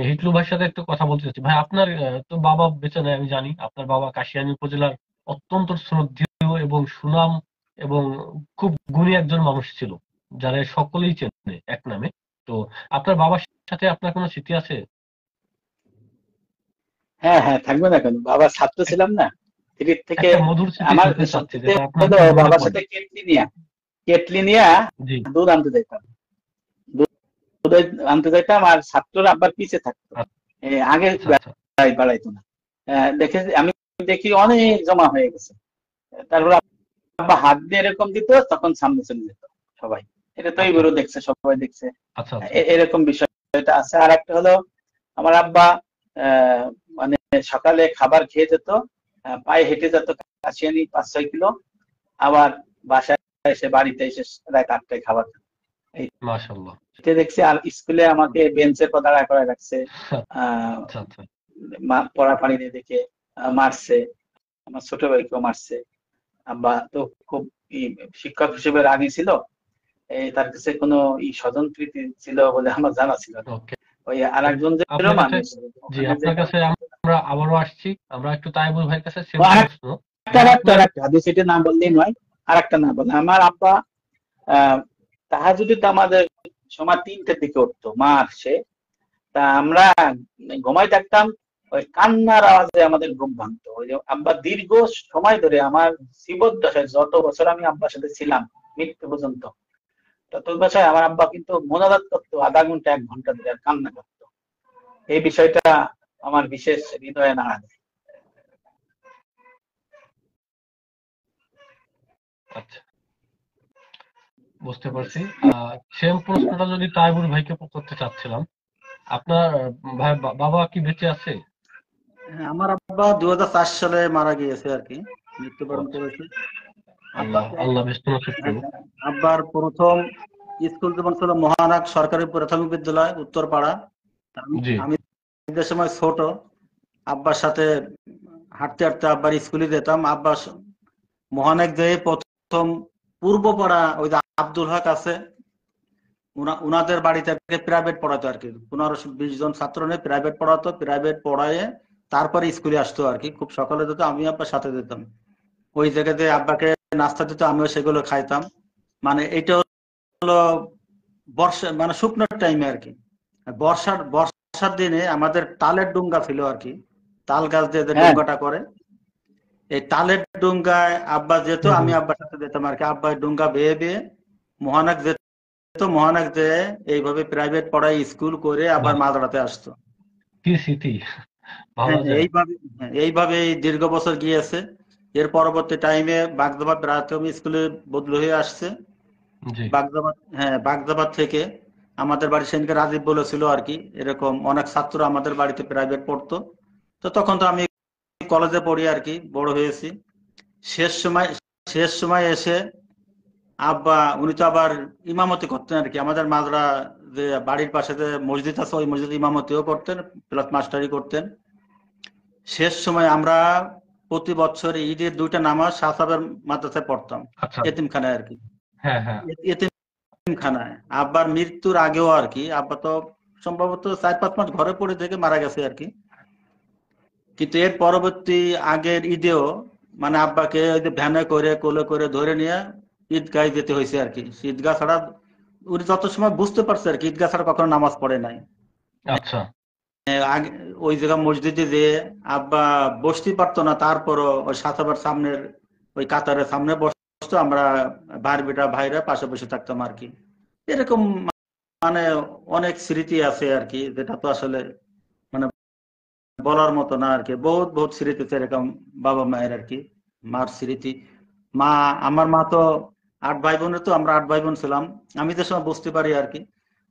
হিটলু ভাইয়ের সাথে একটু কথা বলতে চাচ্ছি। ভাই, আপনার তো বাবা বেঁচে নেই আমি জানি, আপনার বাবা কাশিয়ানী উপজেলার অত্যন্ত শ্রদ্ধেয় এবং সুনাম এবং খুব গুণী একজন মানুষ ছিল, যারা সকলেই চেনে এক নামে। তো আপনার বাবার সাথে আপনার কোনো স্মৃতি আছে? হ্যাঁ হ্যাঁ, থাকবে না কেন, বাবার ছাত্র ছিলাম না, থ্রির থেকে। একটা মধুর স্মৃতি আমার শুনতে চাচ্ছি, সবচেয়ে যেটা আপনার হলো খুব মনে বাবার পড়ে। সাথে কেটলি নিয়া জি। দুধ আনতে যেতাম। দুধ আনতে যেতাম, আর ছাত্ররা আব্বার পিছে থাকতো। আগে আচ্ছা আচ্ছা। বাড়াইতো না। দেখে আমি দেখি অনেক জমা হয়ে গেছে। তারপর আব্বা হাত দিয়ে এরকম দিত, তখন সামনে চলে যেত সবাই। এটা তো এইবারও দেখছে, সবাই দেখছে। আচ্ছা আচ্ছা এরকম বিষয়টা আছে। আর একটা হলো আমার আব্বা মানে সকালে খাবার খেয়ে যেত, পায়ে হেঁটে যেত কাশিয়ানি 5-6 কিলো, আবার বাসায় এসে বাড়িতে এসে রাত 8টায় খাবার খেত। মাশাআল্লাহ। এটা দেখছি। আর স্কুলে আমাকে বেঞ্চের পর দাঁড়া করে রাখছে, আচ্ছা আচ্ছা পড়া পানি নিয়ে দেখে মারছে, আমার ছোট ভাইকেও মারছে। আব্বা তো খুব শিক্ষক হিসেবে রাগী ছিল, তার কাছে কোনো স্বজন প্রীতি ছিল বলে আমার জানা ছিল না। ওকে। ওই আরেকজন যে আপনার কাছে, মানুষ জি আপনার কাছে আমরা আবারও আসছি, আমরা একটু তাইবুল ভাইয়ের কাছে সেম প্রশ্ন। আরেকটা হাদিস, এটা না বললেই নয়, আরেকটা না বলে। আমার আব্বা তাহাজ্জুদে তো আমাদের সময় 3টের দিকে উঠতো, মা আসে, তা আমরা ঘুমাই থাকতাম, ওই কান্নার আওয়াজে আমাদের ঘুম ভাঙতো। ওই যে আব্বা দীর্ঘ সময় ধরে আমার জীবদ্দশায় যত বছর আমি আব্বার সাথে ছিলাম মৃত্যু পর্যন্ত, তত বছর আমার আব্বা কিন্তু মোনাজাত করতো আধা ঘন্টা 1 ঘন্টা ধরে, আর কান্না করতো। এই বিষয়টা আমার বিশেষ হৃদয়ে নাড়া দেয়। আচ্ছা, বুঝতে পারছি। সেম প্রশ্নটা যদি তাইবুল ভাইকে করতে চাচ্ছিলাম, আপনার ভাই বাবা কি বেঁচে আছে? আমার আব্বা 2004 সালে মারা গিয়েছে আর কি, মৃত্যুবরণ করেছে। আল্লাহ ব্যস্ত নসিব করুন। আব্বার প্রথম স্কুল জীবন ছিল মহানাগ সরকারি প্রাথমিক বিদ্যালয়, উত্তরপাড়া। আমি যে সময় ছোট, আব্বার সাথে হাঁটতে হাঁটতে আব্বার স্কুলে যেতাম। আব্বা মহানাগ যে প্রথম পূর্বপাড়া, ওই যে আব্দুল হক আছে, উনাদের বাড়িতে প্রাইভেট পড়াতো আর কি। 15-20 জন ছাত্র নিয়ে প্রাইভেট পড়াতো, প্রাইভেট পড়ায় তারপরে স্কুলে আসতো আর কি। খুব সকালে যেত, আমি আব্বার সাথে যেতাম। ওই জায়গাতে আব্বাকে নাস্তা দিত, আমিও সেগুলো খাইতাম। মানে এটা হলো বর্ষা, মানে শুকনোর টাইমে আর কি। বর্ষার দিনে আমাদের তালের ডুঙ্গা ছিল আর কি, তাল গাছ দিয়ে যে ডুঙ্গাটা করে, এই তালের ডুঙ্গায় আব্বা যেত, আমি আব্বার সাথে যেতাম আর কি। আব্বা ডুঙ্গা বেয়ে বেয়ে মহানাগ যেত, মহানাগ যে এইভাবে প্রাইভেট পড়ায় স্কুল করে আবার মাদ্রাসাতে আসতো। কি স্মৃতি! এইভাবে দীর্ঘ বছর গিয়েছে। এর পরবর্তী টাইমে বাগদাবাদ প্রাথমিক স্কুলে বদলি হয়ে আসছে। বাগদাবাদ থেকে আমাদের বাড়ি সেনকে রাজীব বলেছিল আর কি, এরকম অনেক ছাত্র আমাদের বাড়িতে প্রাইভেট পড়তো। তো তখন তো আমি কলেজে পড়ি আর কি, বড় হয়েছি। শেষ সময় এসে আব্বা, উনি তো আবার ইমামতি করতেন আর কি। আমাদের মাদ্রা যে বাড়ির পাশে যে মসজিদ আছে, ওই মসজিদে ইমামতিও করতেন, প্লাস মাস্টারি করতেন। শেষ সময় আমরা প্রতি বছর ঈদের 2টা নামাজ সাহাবের মাদ্রাসায় পড়তাম, এতিমখানায় আর কি। এতিমখানায় আব্বার মৃত্যুর আগেও আর কি, আব্বা তো সম্ভবত 4-5 মাস ঘরে পড়ে থেকে মারা গেছে আর কি। কিন্তু এর পরবর্তী আগের ঈদেও মানে আব্বাকে ওই যে ভ্যানে করে কোলে করে ধরে নিয়ে ঈদগায় যেতে হয়েছে আর কি। ঈদগাহ ছাড়া উনি যত সময় বুঝতে পারছে আর কি, ঈদগাহ ছাড়া কখনো নামাজ পড়ে নাই। আচ্ছা, ওই জায়গা মসজিদে যে আব্বা বসতে পারতো না, তারপরও ওই সাথবার সামনের ওই কাতারের সামনে বসতো, আমরা ভাইরা পাশে বসে থাকতাম আর কি। এরকম মানে অনেক স্মৃতি আছে আর কি, যেটা তো আসলে মানে বলার মতো না আর কি। বহুত বহুত স্মৃতি আছে এরকম বাবা মায়ের আর কি। মার স্মৃতি, আমার মা তো 8 ভাই বোনের, তো আমরা 8 ভাই বোন ছিলাম। আমি যে সময় বুঝতে পারি আর কি,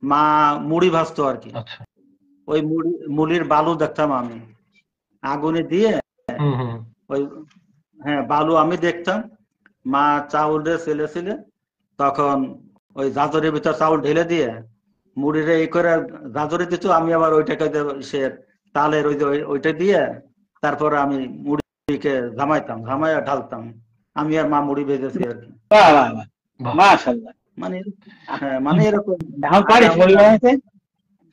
মা মুড়ি ভাজতো আর কি। ওই মুড়ির বালু দেখতাম আমি আগুনে দিয়ে, ওই বালু আমি দেখতাম। মা চাউল ছেলে তখন ওই জাজরের ভিতর চাউল ঢেলে দিয়ে মুড়িরে এই করে জাজরে দিত, আমি আবার ওইটাকে সে তালের ওইটা দিয়ে তারপরে আমি মুড়িকে ঝামাইয়া ঢালতাম। আমি আর মা মুড়ি ভেজেছি আর কি। মাশাআল্লাহ। মানে এরকম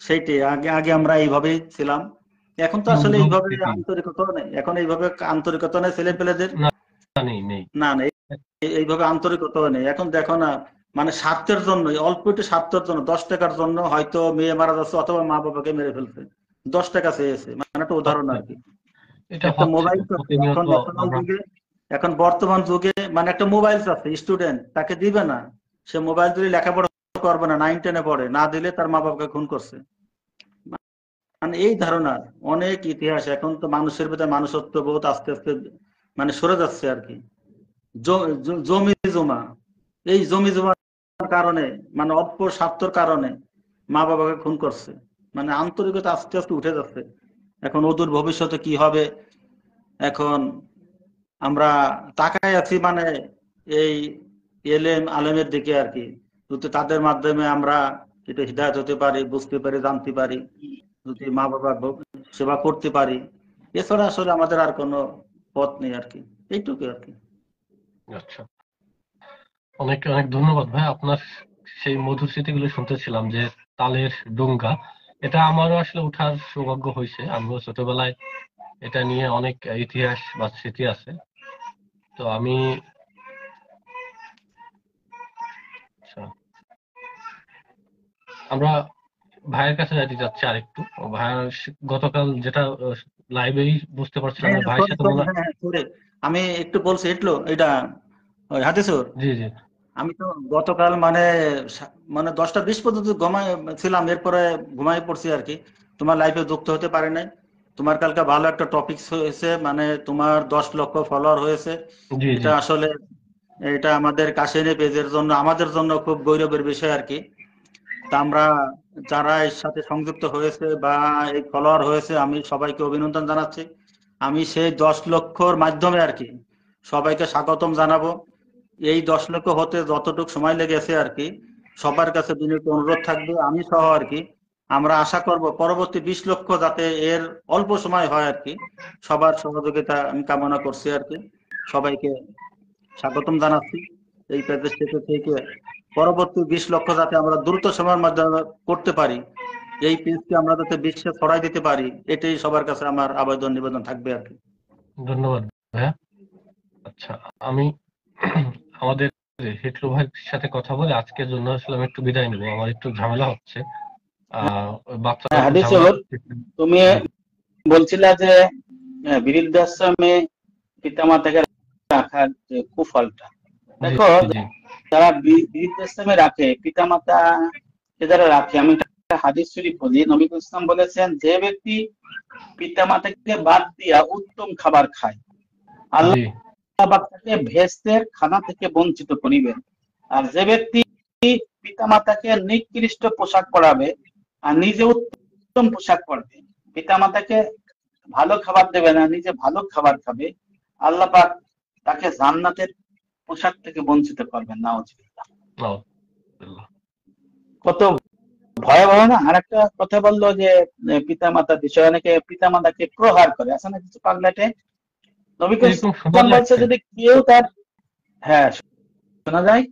সেইটাই। আগে আমরা এইভাবেই ছিলাম। এখন তো আসলে এইভাবে আন্তরিকতা নেই, এখন এইভাবে আন্তরিকতা নেই ছেলে পেলেদের, না এইভাবে আন্তরিকতা নেই। এখন দেখো না, মানে স্বার্থের জন্য, অল্প একটু স্বার্থের জন্য, 10 টাকার জন্য হয়তো মেয়ে মারা যাচ্ছে অথবা মা বাবাকে মেরে ফেলছে, 10 টাকা চেয়েছে। মানে একটা উদাহরণ আর কি। একটা মোবাইল এখন বর্তমান যুগে মানে একটা মোবাইল আছে, স্টুডেন্ট তাকে দিবে না, সে মোবাইল দিলে লেখাপড়া করবে না, 9-10-এ পড়ে, না দিলে তার মা বাবাকে খুন করছে। মানে এই ধারণা অনেক ইতিহাস। এখন তো মানুষের ভিতরে মানুষত্ব বহুত আস্তে আস্তে মানে সরে যাচ্ছে আর কি। জমি জমা, এই জমি জমা কারণে, মানে অল্প স্বার্থের কারণে মা বাবাকে খুন করছে। মানে আন্তরিকতা আস্তে আস্তে উঠে যাচ্ছে। এখন অদূর ভবিষ্যতে কি হবে, এখন আমরা তাকাই আছি মানে এই এলেম আলেমের দিকে আর কি। যদি তাদের মাধ্যমে আমরা একটু হিদায়ত হতে পারি, বুঝতে পারি, জানতে পারি, যদি মা বাবার সেবা করতে পারি, এছাড়া আসলে আমাদের আর কোনো পথ নেই আর কি। এইটুকু আর কি। আচ্ছা, অনেক অনেক ধন্যবাদ ভাই। আপনার সেই মধুর স্মৃতিগুলো শুনতেছিলাম যে তালের ডোঙ্গা, এটা আমারও আসলে ওঠার সৌভাগ্য হয়েছে। আমিও ছোটবেলায় এটা নিয়ে অনেক ইতিহাস বা স্মৃতি আছে। তো আমি আচ্ছা, আমরা ভাইয়ের কাছে যাইতে যাচ্ছি আরেকটু। ভাইয়ার গতকাল যেটা লাইভেই বুঝতে পারছিলাম যে ভাইয়ের সাথে মনে আমি একটু বলছি এটা হাদিসুর, জি জি আমি তো গতকাল মানে 10টা 20 পর্যন্ত ঘুমাই ছিলাম, এরপরে ঘুমাই পড়ছি আর কি। তোমার লাইফে যুক্ত হতে পারি নাই। তোমার কালকে ভালো একটা টপিক হয়েছে, মানে তোমার 10 লক্ষ ফলোয়ার হয়েছে। জি জি এটা আসলে এটা আমাদের কাশেনী পেজের জন্য, আমাদের জন্য খুব গৌরবের বিষয় আর কি। তা আমরা যারা এর সাথে সংযুক্ত হয়েছে বা এই ফলোয়ার হয়েছে, আমি সবাইকে অভিনন্দন জানাচ্ছি। আমি সেই 10 লক্ষর মাধ্যমে আর কি সবাইকে স্বাগতম জানাবো। এই 10 লক্ষ হতে যতটুকু সময় লেগেছে আর কি, সবার কাছে বিনীত অনুরোধ থাকবে, আমি সহ আর কি, আমরা আশা করব পরবর্তী 20 লক্ষ যাতে এর অল্প সময় হয় আর কি। সবার সহযোগিতা আমি কামনা করছি আর কি। সবাইকে স্বাগতম জানাচ্ছি এই পেজের থেকে। পরবর্তী 20 লক্ষ যাতে আমরা দ্রুত সময়ের মাধ্যমে করতে পারি, এই পেজকে আমরা যাতে বিশ্বে ছড়াই দিতে পারি, এটাই সবার কাছে আমার আবেদন নিবেদন থাকবে আর কি। ধন্যবাদ ভাইয়া। আচ্ছা, আমি আমাদের হিটলু ভাইয়ের সাথে কথা বলে আজকের জন্য আসলে আমি একটু বিদায় নেবো, আমার একটু ঝামেলা হচ্ছে। বাচ্চারা একটু হাদিসুর, ঝামেলা করছে। তুমি বলছিলা যে বৃদ্ধাশ্রমে পিতামাতাকে রাখার যে কুফলটা, দেখো যারা বৃদ্ধাশ্রমে রাখে পিতামাতাকে যারা রাখে, আমি একটা হাদিস শরীফ বলি, নবী ইসলাম বলেছেন যে ব্যক্তি পিতামাতাকে বাদ দিয়া উত্তম খাবার খায়, আল্লাহ তাকে ভেস্তের খানা থেকে বঞ্চিত করিবেন। আর যে ব্যক্তি পিতামাতাকে নিকৃষ্ট পোশাক পরাবে আর নিজে উত্তম পোশাক পরবে, পিতামাতাকে ভালো খাবার দেবে না, নিজে ভালো খাবার খাবে, আল্লাহ পাক তাকে জান্নাতের পোশাক থেকে বঞ্চিত করবেন। নাউজুবিল্লাহ। কত ভয়াবহ না? আর একটা কথা বললো যে পিতামাতার বিষয়ে, অনেকে পিতামাতাকে প্রহার করে, আছে না কিছু পাগলাটে। নবী ইসলাম বলছে যদি কেউ তার, হ্যাঁ শোনা যায়,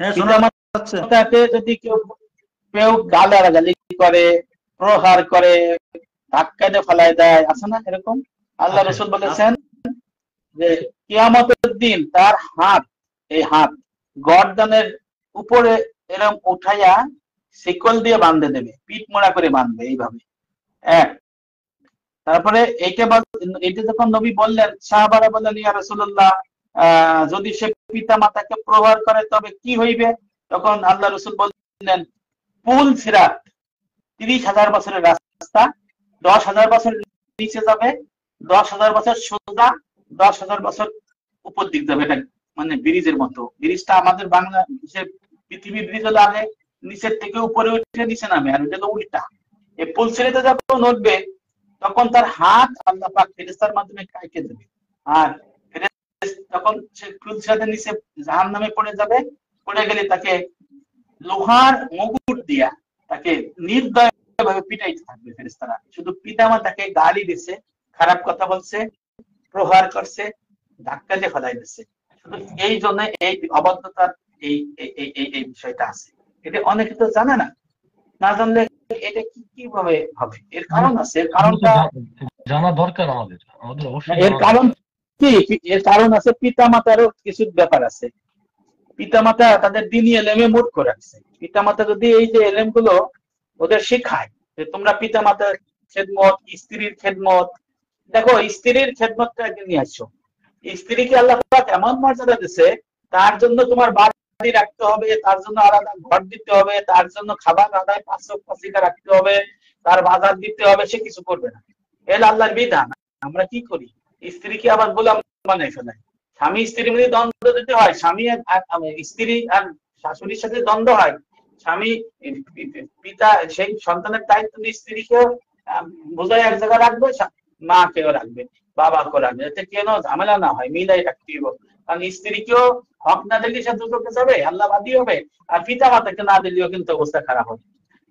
পিতামাতাকে যদি কেউ গালাগালি করে, প্রহার করে, ধাক্কা দিয়ে ফেলায় দেয়, আছে না এরকম? আল্লাহ রাসূল বলেছেন যে কিয়ামতের দিন তার হাত, এই হাত গর্দানের উপরে এরকম উঠাইয়া শিকল দিয়ে বাঁধে দেবে, পিঠ মোড়া করে বাঁধবে এইভাবে। তারপরে এইটা যখন নবী বললেন, সাহাবারা বললেন ইয়া রাসূলুল্লাহ, যদি সে পিতা মাতাকে প্রহার করে তবে কি হইবে? তখন আল্লাহ রাসূল বললেন, পুল সিরাত, 30,000 বছরের রাস্তা, 10,000 বছর নিচে যাবে, 10,000 বছর সোজা, 10,000 বছর উপর দিক যাবে। এটা মানে ব্রিজের মতো। ব্রিজটা আমাদের বাংলাদেশের পৃথিবীর ব্রিজ হলো আগে নিচের থেকে উপরে উঠে নিচে নামে, আর এটা তো উল্টা। এই পুল সিরাতে যখন উঠবে তখন তার হাত আল্লাহ পাক ফেরেশতার মাধ্যমে কাইটে দেবে, আর তখন সে পুল সিরাতের নিচে জাহান্নামে পড়ে যাবে। পড়ে গেলে তাকে লোহার মুকুট দিয়া তাকে নির্দয়ভাবে পিটাইতে থাকবে ফেরেশতারা। শুধু পিতামাতাকে গালি দিছে, খারাপ কথা বলছে, প্রহার করছে, ধাক্কা দিয়ে ফেলাই দিচ্ছে, শুধু এই জন্য এই অবাধ্যতার এই বিষয়টা আছে। এটা অনেকে তো জানে না, না জানলে এটা কিভাবে হবে? এর কারণ আছে, এর কারণটা জানা দরকার আমাদের অবশ্যই। এর কারণ কি? এর কারণ আছে, পিতামাতারও কিছু ব্যাপার আছে। পিতামাতা তাদের দিনই এলেমে মুড করে রাখছে। পিতামাতা যদি এই যে এলেম গুলো ওদের শেখায় যে তোমরা পিতামাতার খেদমত, স্ত্রীর খেদমত, দেখো স্ত্রীর খেদমতটা একদিন নিয়ে আসছো, স্ত্রীকে আল্লাহ পাক এমন মর্যাদা দিছে, তার জন্য তোমার বাড়ি রাখতে হবে, তার জন্য আলাদা ঘর দিতে হবে, তার জন্য খাবার আদায় 5 ওয়াক্ত রাখতে হবে, তার বাজার দিতে হবে, সে কিছু করবে না। এর আল্লাহর বিধান। আমরা কি করি? স্ত্রীকে আবার গোলাম বানাই ফেলাই। স্বামী স্ত্রীর মধ্যে দ্বন্দ্ব দিতে হয়, স্বামী স্ত্রী আর শাশুড়ির সাথে দ্বন্দ্ব হয়, স্বামী পিতা সেই সন্তানের দায়িত্ব স্ত্রীকেও বোঝায় এক জায়গায় রাখবে, মাকেও রাখবে, বাবাকেও রাখবে, যাতে কেন ঝামেলা না হয়, মিলাই রাখতে হবে। কারণ স্ত্রীকেও হক না দিলে সে দুটোকে যাবে, আল্লাহ বাদী হবে, আর পিতা মাতাকে না দিলেও কিন্তু অবস্থা খারাপ হবে।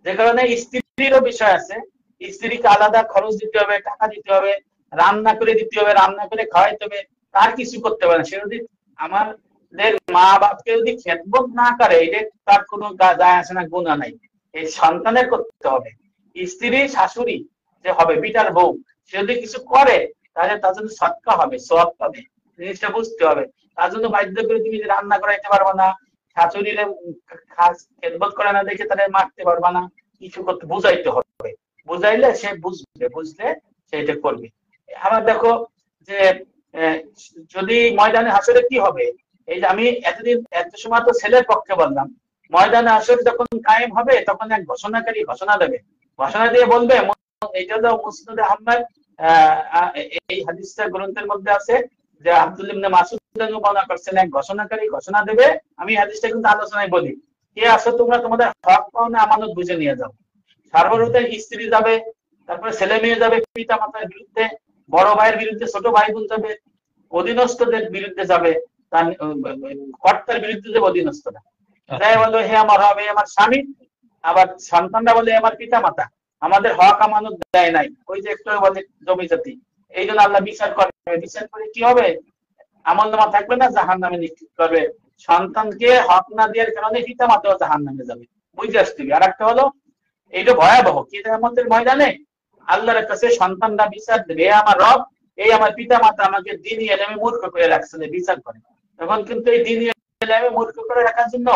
যে কারণে স্ত্রীরও বিষয় আছে, স্ত্রীকে আলাদা খরচ দিতে হবে, টাকা দিতে হবে, রান্না করে দিতে হবে, রান্না করে খাওয়াইতে হবে, তার কিছু করতে পারে না। সে যদি আমাদের মা বাপকে যদি খেদমত না করে, এটা তার কোনো যায় আসে না, গুণা নাই, এই সন্তানের করতে হবে। স্ত্রী শাশুড়ি যে হবে, পিতার বউ, সে যদি কিছু করে তাহলে তার জন্য সৎকা হবে, সওয়াব পাবে, জিনিসটা বুঝতে হবে। তার জন্য বাধ্য করে তুমি রান্না করাইতে পারবে না, শাশুড়ির খেদমত করে না দেখে তাদের মারতে পারবা না, কিছু করতে বুঝাইতে হবে, বুঝাইলে সে বুঝবে, বুঝলে সে এটা করবে। আবার দেখো যে যদি ময়দানে হাসরে কি হবে, এই যে আমি এতদিন এত সময় তো ছেলের পক্ষে বললাম, ময়দানে হাসর যখন কায়েম হবে তখন এক ঘোষণাকারী ঘোষণা দেবে, ঘোষণা দিয়ে বলবে, এইটা হলো মুসনাদে আহমদ, এই হাদিসটা গ্রন্থের মধ্যে আছে যে আব্দুল্লাহ ইবনে মাসউদ বর্ণনা করছেন, এক ঘোষণাকারী ঘোষণা দেবে। আমি হাদিসটা কিন্তু আলোচনায় বলি, কে আসো তোমরা, তোমাদের হক পাওনা আমানত বুঝে নিয়ে যাও। সার্বভৌমত্বের স্ত্রী যাবে, তারপরে ছেলে মেয়ে যাবে পিতা মাতার বিরুদ্ধে, বড় ভাইয়ের বিরুদ্ধে ছোট ভাই বোন যাবে, অধীনস্থদের বিরুদ্ধে যাবে, তার কর্তার বিরুদ্ধে যাবে অধীনস্থরা। তাই বললো হে আমার হবে আমার স্বামী, আবার সন্তানরা বলে আমার পিতা মাতা আমাদের হক আমানত দেয় নাই, ওই যে একটু বলে জমি জাতি, এই জন্য আল্লাহ বিচার করবে। বিচার করে কি হবে, আমলনামা থাকবে না, জাহান্নামে নিক্ষেপ করবে। সন্তানকে হক না দেওয়ার কারণে পিতা মাতাও জাহান্নামে যাবে, বুঝে আসতে হবে। আর একটা হলো এইটা ভয়াবহ, কিয়ামতের ময়দানে আল্লাহর কাছে সন্তানরা বিচার দেবে, আমার রব, এই আমার পিতা মাতা আমাকে দ্বীনি ইলমে মূর্খ করে রাখছে, বিচার করে। তখন কিন্তু এই দ্বীনি ইলমে মূর্খ করে রাখার জন্য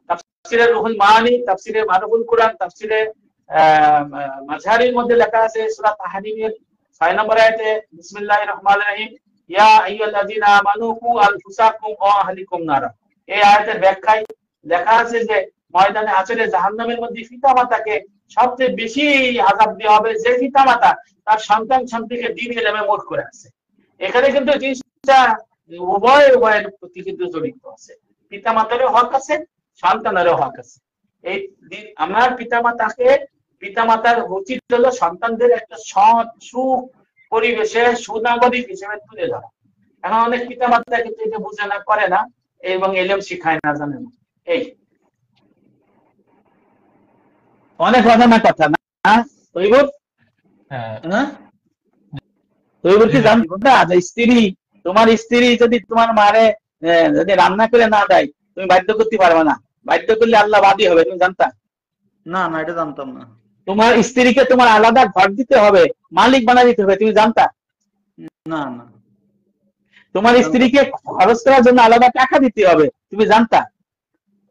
তাফসিরে রুহুল মাআনি, তাফসিরে মারুফুল কুরআন, তাফসিরে মাযহারির মধ্যে লেখা আছে সূরা তাহরিমের 6 নম্বর আয়াতে বিসমিল্লাহির রহমানির রহিম, ইয়া আইয়ুহাল্লাযীনা আমানু কু আনফুসাকুম ওয়া আহলিকুম নারা। এই আয়াতের ব্যাখ্যায় লেখা আছে যে ময়দানে হাসরে জাহান্নামের মধ্যে পিতামাতাকে সবচেয়ে বেশি আযাব দেওয়া হবে যে পিতামাতা তার সন্তান সন্ততিকে দ্বীন ইলমে মূর্খ করে আছে। এখানে কিন্তু জিনিসটা উভয়ের প্রতি কিন্তু জড়িত আছে, পিতামাতারও হক আছে, সন্তানেরও হক আছে। এই আমার পিতামাতার উচিত হলো সন্তানদের একটা সৎ সুপরিবেশে সুনাগরিক হিসেবে তুলে ধরা। এখন অনেক পিতামাতা কিন্তু এটা বুঝে না, করে না, এবং ইলম শিখায় না, জানে না। এই অনেক অজানা কথা না তৈবুর, তৈবুর কি জানতো না যে স্ত্রী, তোমার স্ত্রী যদি তোমার মারে যদি রান্না করে না দেয় তুমি বাধ্য করতে পারবে না, বাধ্য করলে আল্লাহ বাদী হবে, তুমি জানতা? না না, এটা জানতাম না। তোমার স্ত্রীকে তোমার আলাদা ঘর দিতে হবে, মালিক বানা দিতে হবে, তুমি জানতা? না না। তোমার স্ত্রীকে খরচ করার জন্য আলাদা টাকা দিতে হবে, তুমি জানতা?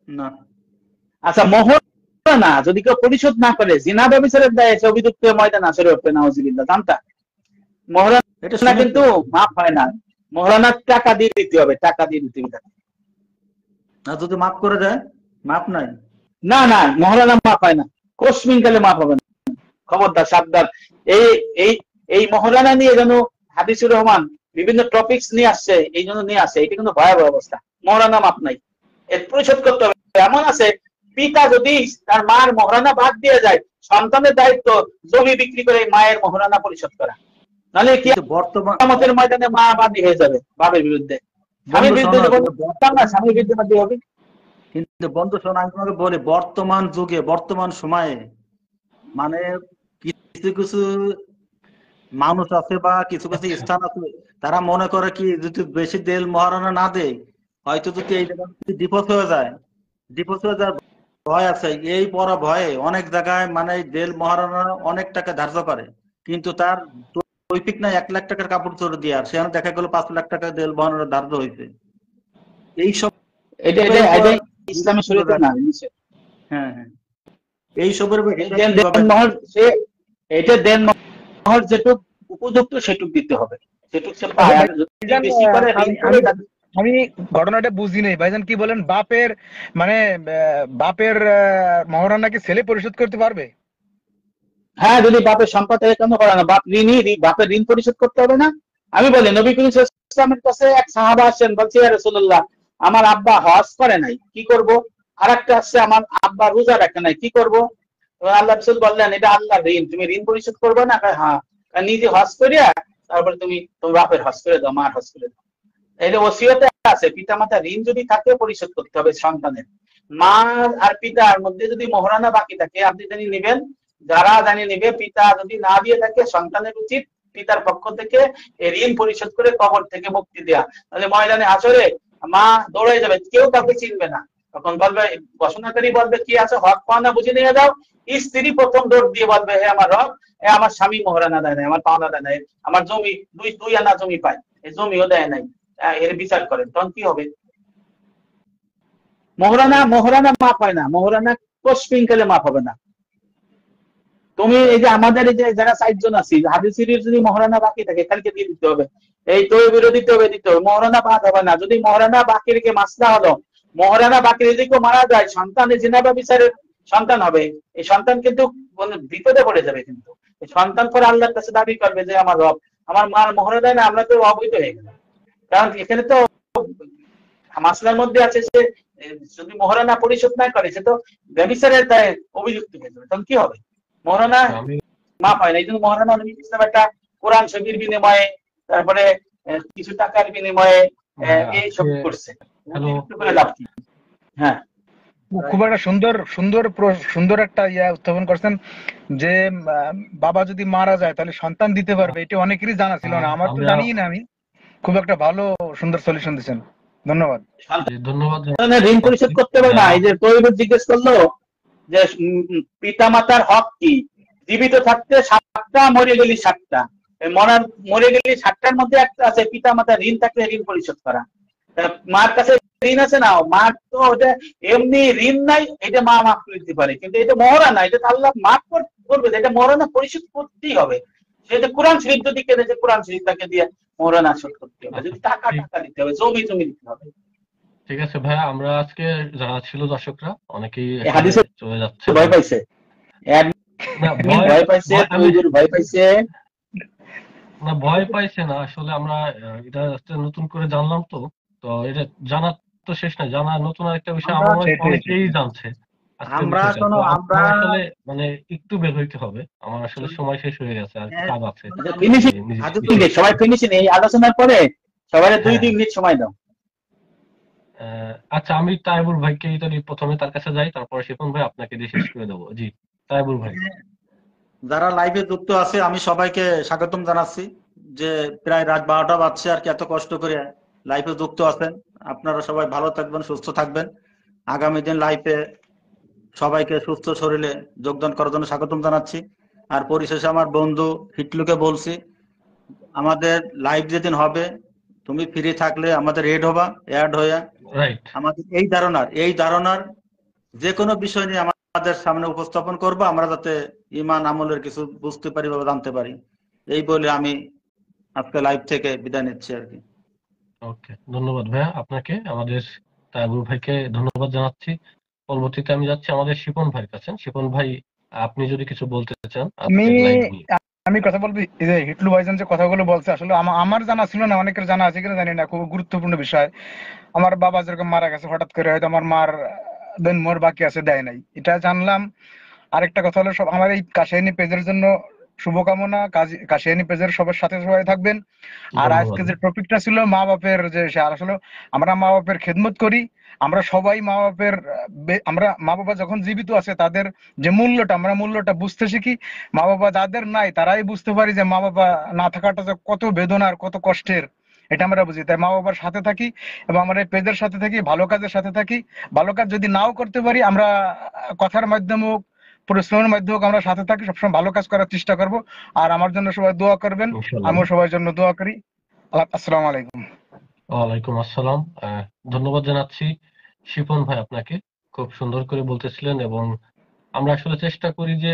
না। আচ্ছা, মোহর না যদি কেউ পরিশোধ না করে জিনা ব্যভিচারের দায়ে সে অভিযুক্ত ময়দানে হাসরে হবে, নাউজুবিল্লাহ, জানতা? মোহরানা কিন্তু মাফ হয় না, মোহরানার টাকা দিয়ে দিতে হবে, টাকা দিয়ে দিতে হবে। না, যদি মাফ করে দেয় মাফ নাই। না না, মোহরানা মাফ হয় না, কোশমিন কালে মাফ হবে না, খবরদার, সাবধান। এই মোহরানা নিয়ে যেন হাদিসুর রহমান বিভিন্ন টপিকস নিয়ে আসছে, এই জন্য নিয়ে আসে, এটা কিন্তু ভয়াবহ অবস্থা। মোহরানা মাফ নাই, এর পরিশোধ করতে হবে। এমন আছে পিতা যদি তার মার মোহরানা বাদ দিয়ে যায়, সন্তানের দায়িত্ব জমি বিক্রি করে মায়ের মোহরানা পরিশোধ করা, নাহলে কি কিয়ামতের ময়দানে মা বাদী হয়ে যাবে বাবার বিরুদ্ধে, স্বামীর বিরুদ্ধে, স্বামীর বিরুদ্ধে বাদী হবে। কিন্তু বন্ধু শোনা, আমি তোমাকে বলি, বর্তমান যুগে, বর্তমান সময়ে মানে কিছু কিছু মানুষ আছে বা কিছু কিছু স্থান আছে, তারা মনে করে কি যদি বেশি দেল মহারণা না দেয়, হয়তো যদি এই জায়গায় ডিভোর্স হয়ে যায়, ভয় আছে। এই বড় ভয়ে অনেক জায়গায় মানে দেল মহারণা অনেক টাকা ধার্য করে, কিন্তু তার তৌফিক নাই 1 লাখ টাকার কাপড় চোর দিয়ে, আর সেখানে দেখা গেল 5 লাখ টাকা দেল মহারণা ধার্য হয়েছে। এইসব ইসলামী শরীয়তে না। হ্যাঁ হ্যাঁ, এইসবের এটা দেন মোহর যেটুক উপযুক্ত সেটুক দিতে হবে, সেটুক সে পায়। আর যদি বেশি করে আমি ঘটনাটা বুঝি নাই ভাইজান, কি বলেন, বাপের মহারণা কি ছেলে পরিশোধ করতে পারবে? হ্যাঁ, যদি বাপের সম্পদ কেন করে না, বাপের ঋণ পরিশোধ করতে হবে না। আমি বলি নবী করিম সাল্লাল্লাহু আলাইহি ওয়াসাল্লামের কাছে এক সাহাবা আসেন, বলছে ইয়া রাসূলুল্লাহ আমার আব্বা হজ করে নাই, কি করব? আর একটা আছে, আমার আব্বা রোজা রাখে নাই, কি করব? তো আল্লাহ রাসূল বললেন, এটা আল্লাহর ঋণ, তুমি ঋণ পরিশোধ করবে না? হ্যাঁ। নিজে হজ করিয়া তারপরে তুমি তোমার বাপের হজ করে দাও, মার হজ করে দাও। এই যে ওসিয়তে আছে, পিতা মাতা ঋণ যদি থাকে পরিশোধ করতে হবে সন্তানের। মা আর পিতার মধ্যে যদি মোহরানা বাকি থাকে আপনি জানি নেবেন, যারা জানি নেবে, পিতা যদি না দিয়ে থাকে সন্তানের উচিত পিতার পক্ষ থেকে এই ঋণ পরিশোধ করে কবর থেকে মুক্তি দেয়া। তাহলে ময়দানে হাসরে মা দৌড়ে যাবে, কেউ কাউকে চিনবে না। তখন বলবে, ঘোষণাকারী বলবে, কি আছে, হক পাওনা বুঝে নিয়ে যাও। স্ত্রী প্রথম দৌড় দিয়ে বলবে, হে আমার রব, আমার স্বামী মোহরানা দেয় নাই, আমার পাওনা দেয় নাই, আমার জমি দুই আনা জমি পায়, এই জমিও দেয় নাই, এর বিচার করেন। তখন কি হবে? মোহরানা মাফ হয় না, মোহরানা কোশপিংকালে মাফ হবে না। তুমি এই যে আমাদের এই যে যারা 4 জন আছি, হাদিসের যদি মোহরানা বাকি থাকে কালকে দিয়ে দিতে হবে, এই তো দিতে হবে, মোহরানা বাদ হবে না। যদি মোহরানা বাকি রেখে মাসলা হলো, মোহরানা বাকি যদি কেউ মারা যায়, সন্তানের জিনাবা বিচারের সন্তান হবে, এই সন্তান কিন্তু বিপদে পড়ে যাবে। কিন্তু এই সন্তান পরে আল্লাহর কাছে দাবি করবে যে আমার রব, আমার মার মোহরানা দেয় না, আমরা তো অবৈধ হয়ে গেলাম। কারণ এখানে তো মাসলার মধ্যে আছে যে যদি মোহরানা পরিশোধ না করে সে তো ব্যভিচারের দায়ে অভিযুক্ত হয়ে যাবে। তখন কি হবে? মোহরানা মাফ হয় না। এই জন্য মোহরানা ইসলাম একটা কোরআন শরীফের বিনিময়ে, তারপরে কিছু টাকার বিনিময়ে এই সব করছে। হ্যাঁ, খুব একটা সুন্দর একটা উত্থাপন করছেন যে বাবা যদি মারা যায় তাহলে সন্তান দিতে পারবে, এটা অনেকেরই জানা ছিল না, আমার তো জানিই না। আমি খুব একটা ভালো সুন্দর সলিউশন দিচ্ছেন, ধন্যবাদ। ঋণ পরিশোধ করতে পারে না। এই যে তৈরি জিজ্ঞেস করলো যে পিতা মাতার হক কি, জীবিত থাকতে 7টা, মরে গেলি 7টা। মরে গেলি 7টার মধ্যে একটা আছে পিতা মাতার ঋণ থাকলে ঋণ পরিশোধ করা। মার কাছে ঋণ আছে না, মার তো ওটা এমনি ঋণ নাই, এটা মা মাফ করে দিতে পারে, কিন্তু এটা মহারানা, এটা আল্লাহ মাফ করবে, এটা মহারানা পরিশোধ করতেই হবে। সেটা কোরআন শরীফ যদি কেনে, যে কোরআন শরীফ তাকে দিয়ে মহারানা শোধ করতে হবে, যদি টাকা দিতে হবে, জমি দিতে হবে। ঠিক আছে ভাইয়া, আমরা আজকে যারা ছিল দর্শকরা অনেকেই চলে যাচ্ছে, ভয় পাইছে, ভয় পাইছে না আসলে। আমরা এটা নতুন করে জানলাম, তো তো এটা জানার তো শেষ নাই, জানা নতুন আরেকটা বিষয় আমরা অনেকেই জানছে। আসলে মানে একটু বের হইতে হবে, আমার আসলে সময় শেষ হয়ে গেছে, আর কাজ আছে। সবাই ফিনিশিং, এই আলোচনার পরে সবাই 2 মিনিট সময় দাও। আচ্ছা, আমি তাইবুর ভাইকে প্রথমে তার কাছে যাই, তারপরে শিপন ভাই আপনাকে দিয়ে শেষ করে দেবো। জি তাইবুর ভাই। যারা লাইভে যুক্ত আছে আমি সবাইকে স্বাগতম জানাচ্ছি, যে প্রায় রাত 12টা বাজছে আর কি, এত কষ্ট করে লাইভে যুক্ত আছেন। আপনারা সবাই ভালো থাকবেন, সুস্থ থাকবেন। আগামী দিন লাইভে সবাইকে সুস্থ শরীরে যোগদান করার জন্য স্বাগতম জানাচ্ছি। আর পরিশেষে আমার বন্ধু হিটলুকে বলছি, আমাদের লাইভ যেদিন হবে তুমি ফ্রি থাকলে আমাদের অ্যাড হয়ে আমাদের এই ধারণার যে কোনো বিষয় নিয়ে আমাদের সামনে উপস্থাপন করবো, আমরা যাতে ইমান আমলের কিছু বুঝতে পারি বা জানতে পারি। এই বলে আমি আজকে লাইভ থেকে বিদায় নিচ্ছি আর কি। ওকে, ধন্যবাদ ভাইয়া আপনাকে, আমাদের তাইবুর ভাইকে ধন্যবাদ জানাচ্ছি। পরবর্তীতে আমি যাচ্ছি আমাদের শিপন ভাইয়ের কাছে। শিপন ভাই, আপনি যদি কিছু বলতে চান। আমি কথা বলবো, এই যে হিটলু ভাইজান যে কথাগুলো বলছে আসলে আমার জানা ছিল না, অনেকের জানা আছে কিনা জানি না, খুব গুরুত্বপূর্ণ বিষয়। আমার বাবা যেরকম মারা গেছে হঠাৎ করে, হয়তো আমার মার মোর বাকি আছে দেয় নাই, এটা জানলাম। আরেকটা কথা হলো, সব আমার এই কাশিয়ানী পেজের জন্য শুভকামনা, কাশিয়ানী পেজের সবার সাথে সবাই থাকবেন। আর আজকে যে টপিকটা ছিল মা বাপের, যে আসলে আমরা মা বাপের খেদমত করি, আমরা সবাই মা বাপের, আমরা মা বাবা যখন জীবিত আছে তাদের যে মূল্যটা, আমরা মূল্যটা বুঝতে শিখি। মা বাবা যাদের নাই তারাই বুঝতে পারি যে মা বাবা না থাকাটা যে কত বেদনার, কত কষ্টের, এটা আমরা বুঝি। তাই মা বাবার সাথে থাকি এবং আমরা এই পেজের সাথে থাকি, ভালো কাজের সাথে থাকি। ভালো কাজ যদি নাও করতে পারি, আমরা কথার মাধ্যমে হোক, পরিশ্রমের মাধ্যমে হোক, আমরা সাথে থাকি, সবসময় ভালো কাজ করার চেষ্টা করব। আর আমার জন্য সবাই দোয়া করবেন, আমিও সবার জন্য দোয়া করি। আসসালামু আলাইকুম। ওয়ালাইকুম আসসালাম। ধন্যবাদ জানাচ্ছি শিপন ভাই আপনাকে, খুব সুন্দর করে বলতেছিলেন। এবং আমরা আসলে চেষ্টা করি যে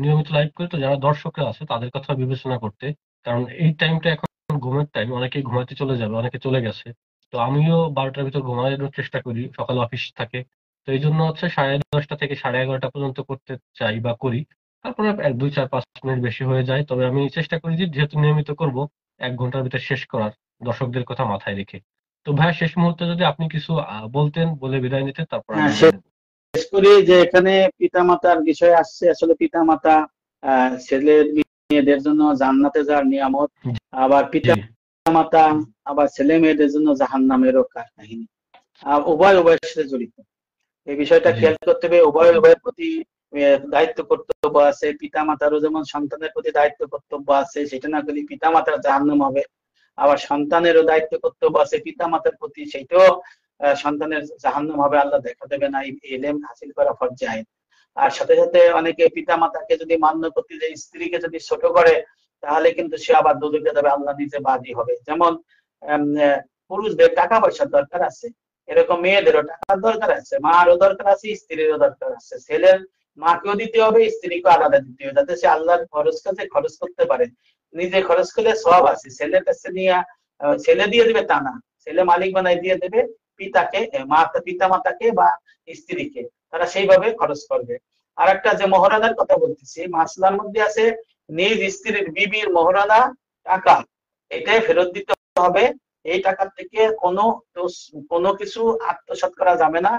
নিয়মিত লাইভ করি, তো যারা দর্শকরা আছে তাদের কথা বিবেচনা করতে, কারণ এই টাইমটা এখন ঘুমের টাইম, অনেকে ঘুমাতে চলে যাবে, অনেকে চলে গেছে। তো আমিও 12টার ভিতর ঘুমানোর চেষ্টা করি, সকালে অফিস থাকে। তো এই জন্য 10:30 থেকে 11:30 পর্যন্ত করতে চাই বা করি। তারপরে 2, 4, 5 মিনিট বেশি হয়ে যায়, তবে আমি চেষ্টা করি যে যেহেতু নিয়মিত করব 1 ঘন্টার ভিতর শেষ করার, দর্শকদের কথা মাথায় রেখে। তো ভাইয়া শেষ মুহূর্তে যদি আপনি কিছু বলতেন, বলে বিদায় নিতেন, তারপর হ্যাঁ, আমরা বিদায় নেব। শেষ করি যে এখানে পিতামাতার বিষয় আসছে। আসলে পিতামাতা ছেলে মেয়েদের জন্য জান্নাতে যাওয়ার নিয়ামত, আবার জি পিতামাতা আবার ছেলে মেয়েদের জন্য জাহান্নামেরও কাহিনী। উভয়ের সাথে জড়িত। এই বিষয়টা জি খেয়াল করতে হবে। উভয়ের প্রতি দায়িত্ব কর্তব্য আছে। পিতামাতারও যেমন সন্তানের প্রতি দায়িত্ব কর্তব্য আছে, সেটা না করলে পিতামাতার জাহান্নাম হবে। আবার সন্তানেরও দায়িত্ব কর্তব্য আছে পিতামাতার প্রতি, সেটাও সন্তানের জাহান্নাম হবে, আল্লাহ দেখা দেবে না। এই ইলম হাসিল করা ফরজ আইন। আর সাথে সাথে অনেকে পিতামাতাকে যদি মান্য করতে যায়, স্ত্রীকে যদি ছোট করে, তাহলে কিন্তু সে আবার দুজকে যাবে, আল্লাহ নিজে বাদী হবে। যেমন পুরুষদের টাকা পয়সার দরকার আছে, এরকম মেয়েদেরও টাকার দরকার আছে, মারও দরকার আছে, স্ত্রীরও দরকার আছে। ছেলের মাকেও দিতে হবে, স্ত্রীকেও আলাদা দিতে হবে, যাতে সে আল্লাহর খরচ কাজে খরচ করতে পারে। নিজে খরচ করলে সব আছে, ছেলের কাছে নিয়ে ছেলে দিয়ে দেবে তা না, ছেলে মালিক বানাই দিয়ে দেবে পিতাকে, পিতা মাতাকে বা স্ত্রীকে, তারা সেইভাবে খরচ করবে। আর একটা যে মহারানার কথা বলতেছি, মাসলার মধ্যে আছে নিজ স্ত্রীর বিবির মহারানা টাকা, এটাই ফেরত দিতে হবে। এই টাকা থেকে কোনো কিছু আত্মসাৎ করা যাবে না।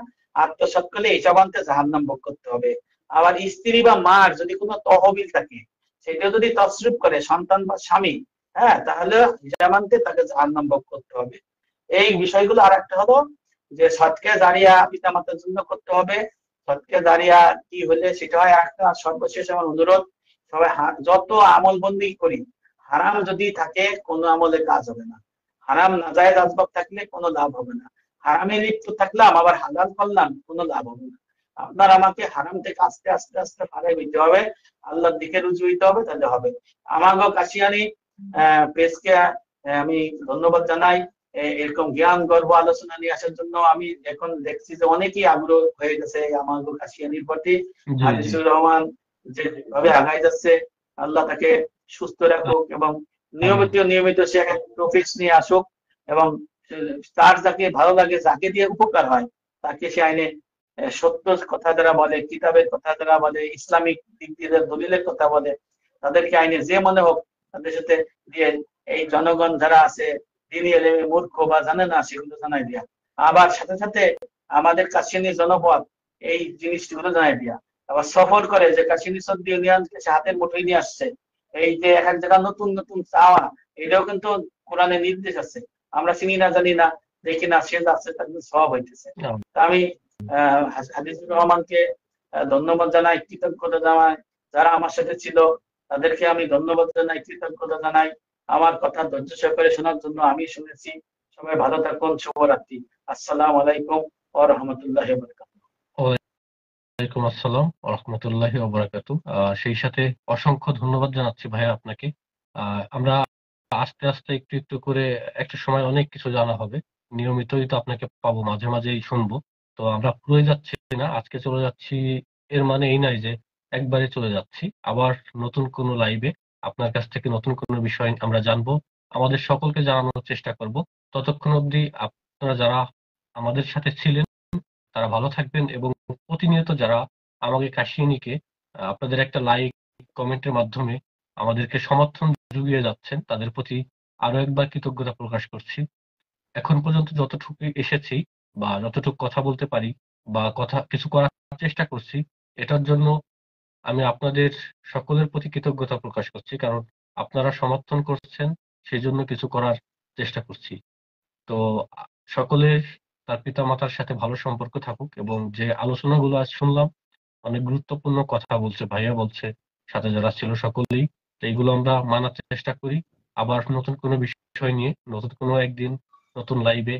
আত্মসাৎ করলে এই জবানতে জাহান্নাম ভোগ করতে হবে। আবার স্ত্রী বা মার যদি কোনো তহবিল থাকে, সেটা যদি তসরুপ করে সন্তান বা স্বামী, হ্যাঁ, তাহলে জামানতে তাকে জাহান্নাম ভোগ করতে হবে। এই বিষয়গুলো। আর একটা হলো যে সদকা জারিয়া পিতা মাতার জন্য করতে হবে। সদকা জারিয়া কি হলে সেটা হয় একটা। সর্বশেষ আমার অনুরোধ, সবাই যত আমল বন্দি করি, হারাম যদি থাকে কোনো আমলে কাজ হবে না। হারাম নাজায়েজ আসবাব থাকলে কোনো লাভ হবে না। হারামে লিপ্ত থাকলাম আবার হালাল করলাম, কোনো লাভ হবে না। আপনার আমাকে হারাম থেকে আস্তে আস্তে আস্তে পারে হইতে হবে, আল্লাহর দিকে রুজু হইতে হবে, তাহলে হবে। আমাগো কাশিয়ানি পেজকে আমি ধন্যবাদ জানাই। এরকম জ্ঞান গর্ব আলোচনা নিয়ে আসার জন্য। আমি এখন দেখছি যে অনেকেই আগ্রহ হয়ে গেছে আমাগো কাশিয়ানির প্রতি। জি জি হাদিসুর রহমান যেভাবে আগাই যাচ্ছে, আল্লাহ তাকে সুস্থ রাখুক এবং আমিন। নিয়মিত সে টপিকস নিয়ে আসুক, এবং তার যাকে ভালো লাগে, যাকে দিয়ে উপকার হয়, তাকে সে আইনে সত্য কথা যারা বলে, কিতাবের কথা যারা বলে, ইসলামিক দিক দিয়ে দলিলের কথা বলে, তাদেরকে আইনে যে মনে হোক তাদের সাথে দিয়ে এই জনগণ যারা আছে দিনী এলেমে মূর্খ বা জানে না, সেগুলো জানাই দিয়া। আবার সাথে সাথে আমাদের কাশিনী জনপদ এই জিনিসগুলো জানাই দিয়া। আবার সফর করে যে কাশিনী সর্দি ইউনিয়নকে সে হাতের মুঠোয় নিয়ে আসছে, এই যে এক এক জায়গা নতুন নতুন চাওয়া, এটাও কিন্তু কোরআনে নির্দেশ আছে। আমরা চিনি না, জানি না, দেখি না, সে যাচ্ছে, তার কিন্তু সব হইতেছে। তা আমি হাদিসুর রহমানকে ধন্যবাদ জানাই, কৃতজ্ঞতা জানাই। যারা আমার সাথে ছিল তাদেরকে আমি ধন্যবাদ জানাই, কৃতজ্ঞতা জানাই আমার কথা ধৈর্য সহকারে শোনার জন্য। আমি শুনেছি। সবাই ভালো থাকুন। শুভরাত্রি। আসসালামু আলাইকুম ওয়া রাহমাতুল্লাহি ওয়া বারাকাতুহু। ওয়ালাইকুম আসসালাম ওয়া রাহমাতুল্লাহি ওয়া বারাকাতুহু। সেই সাথে অসংখ্য ধন্যবাদ জানাচ্ছি ভাইয়া আপনাকে। আমরা আস্তে আস্তে একটু একটু করে একটা সময় অনেক কিছু জানা হবে। নিয়মিতই তো আপনাকে পাবো, মাঝে মাঝেই শুনবো। তো আমরা পুরোই যাচ্ছি না, আজকে চলে যাচ্ছি, এর মানে এই নয় যে একবারে চলে যাচ্ছি। আবার নতুন কোনো লাইভে আপনার কাছ থেকে নতুন কোনো বিষয় আমরা জানবো, আমাদের সকলকে জানানোর চেষ্টা করব। ততক্ষণ অবধি আপনারা যারা আমাদের সাথে ছিলেন তারা ভালো থাকবেন, এবং প্রতিনিয়ত যারা আমাকে কাশিয়ানীকে আপনাদের একটা লাইক কমেন্টের মাধ্যমে আমাদেরকে সমর্থন জুগিয়ে যাচ্ছেন, তাদের প্রতি আরো একবার কৃতজ্ঞতা প্রকাশ করছি। এখন পর্যন্ত যতটুকু এসেছি বা যতটুকু কথা বলতে পারি বা কথা কিছু করার চেষ্টা করছি, এটার জন্য আমি আপনাদের সকলের প্রতি কৃতজ্ঞতা প্রকাশ করছি, কারণ আপনারা সমর্থন করছেন, সেই জন্য কিছু করার চেষ্টা করছি। তো সকলের তার পিতামাতার সাথে ভালো সম্পর্ক থাকুক, এবং যে আলোচনাগুলো আজ শুনলাম অনেক গুরুত্বপূর্ণ কথা বলছে ভাইয়া, বলছে সাথে যারা ছিল সকলেই, তো এইগুলো আমরা মানার চেষ্টা করি। আবার নতুন কোনো বিষয় নিয়ে নতুন কোনো একদিন নতুন লাইভে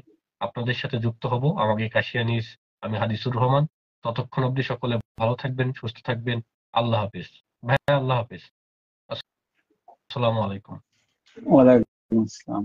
আপনাদের সাথে যুক্ত হব। আমাকে কাশিয়ানির, আমি হাদিসুর রহমান। ততক্ষণ অবধি সকলে ভালো থাকবেন, সুস্থ থাকবেন। আল্লাহ হাফেজ ভাইয়া, আল্লাহ হাফেজ। আসসালামু আলাইকুম। ওয়ালাইকুম আসসালাম।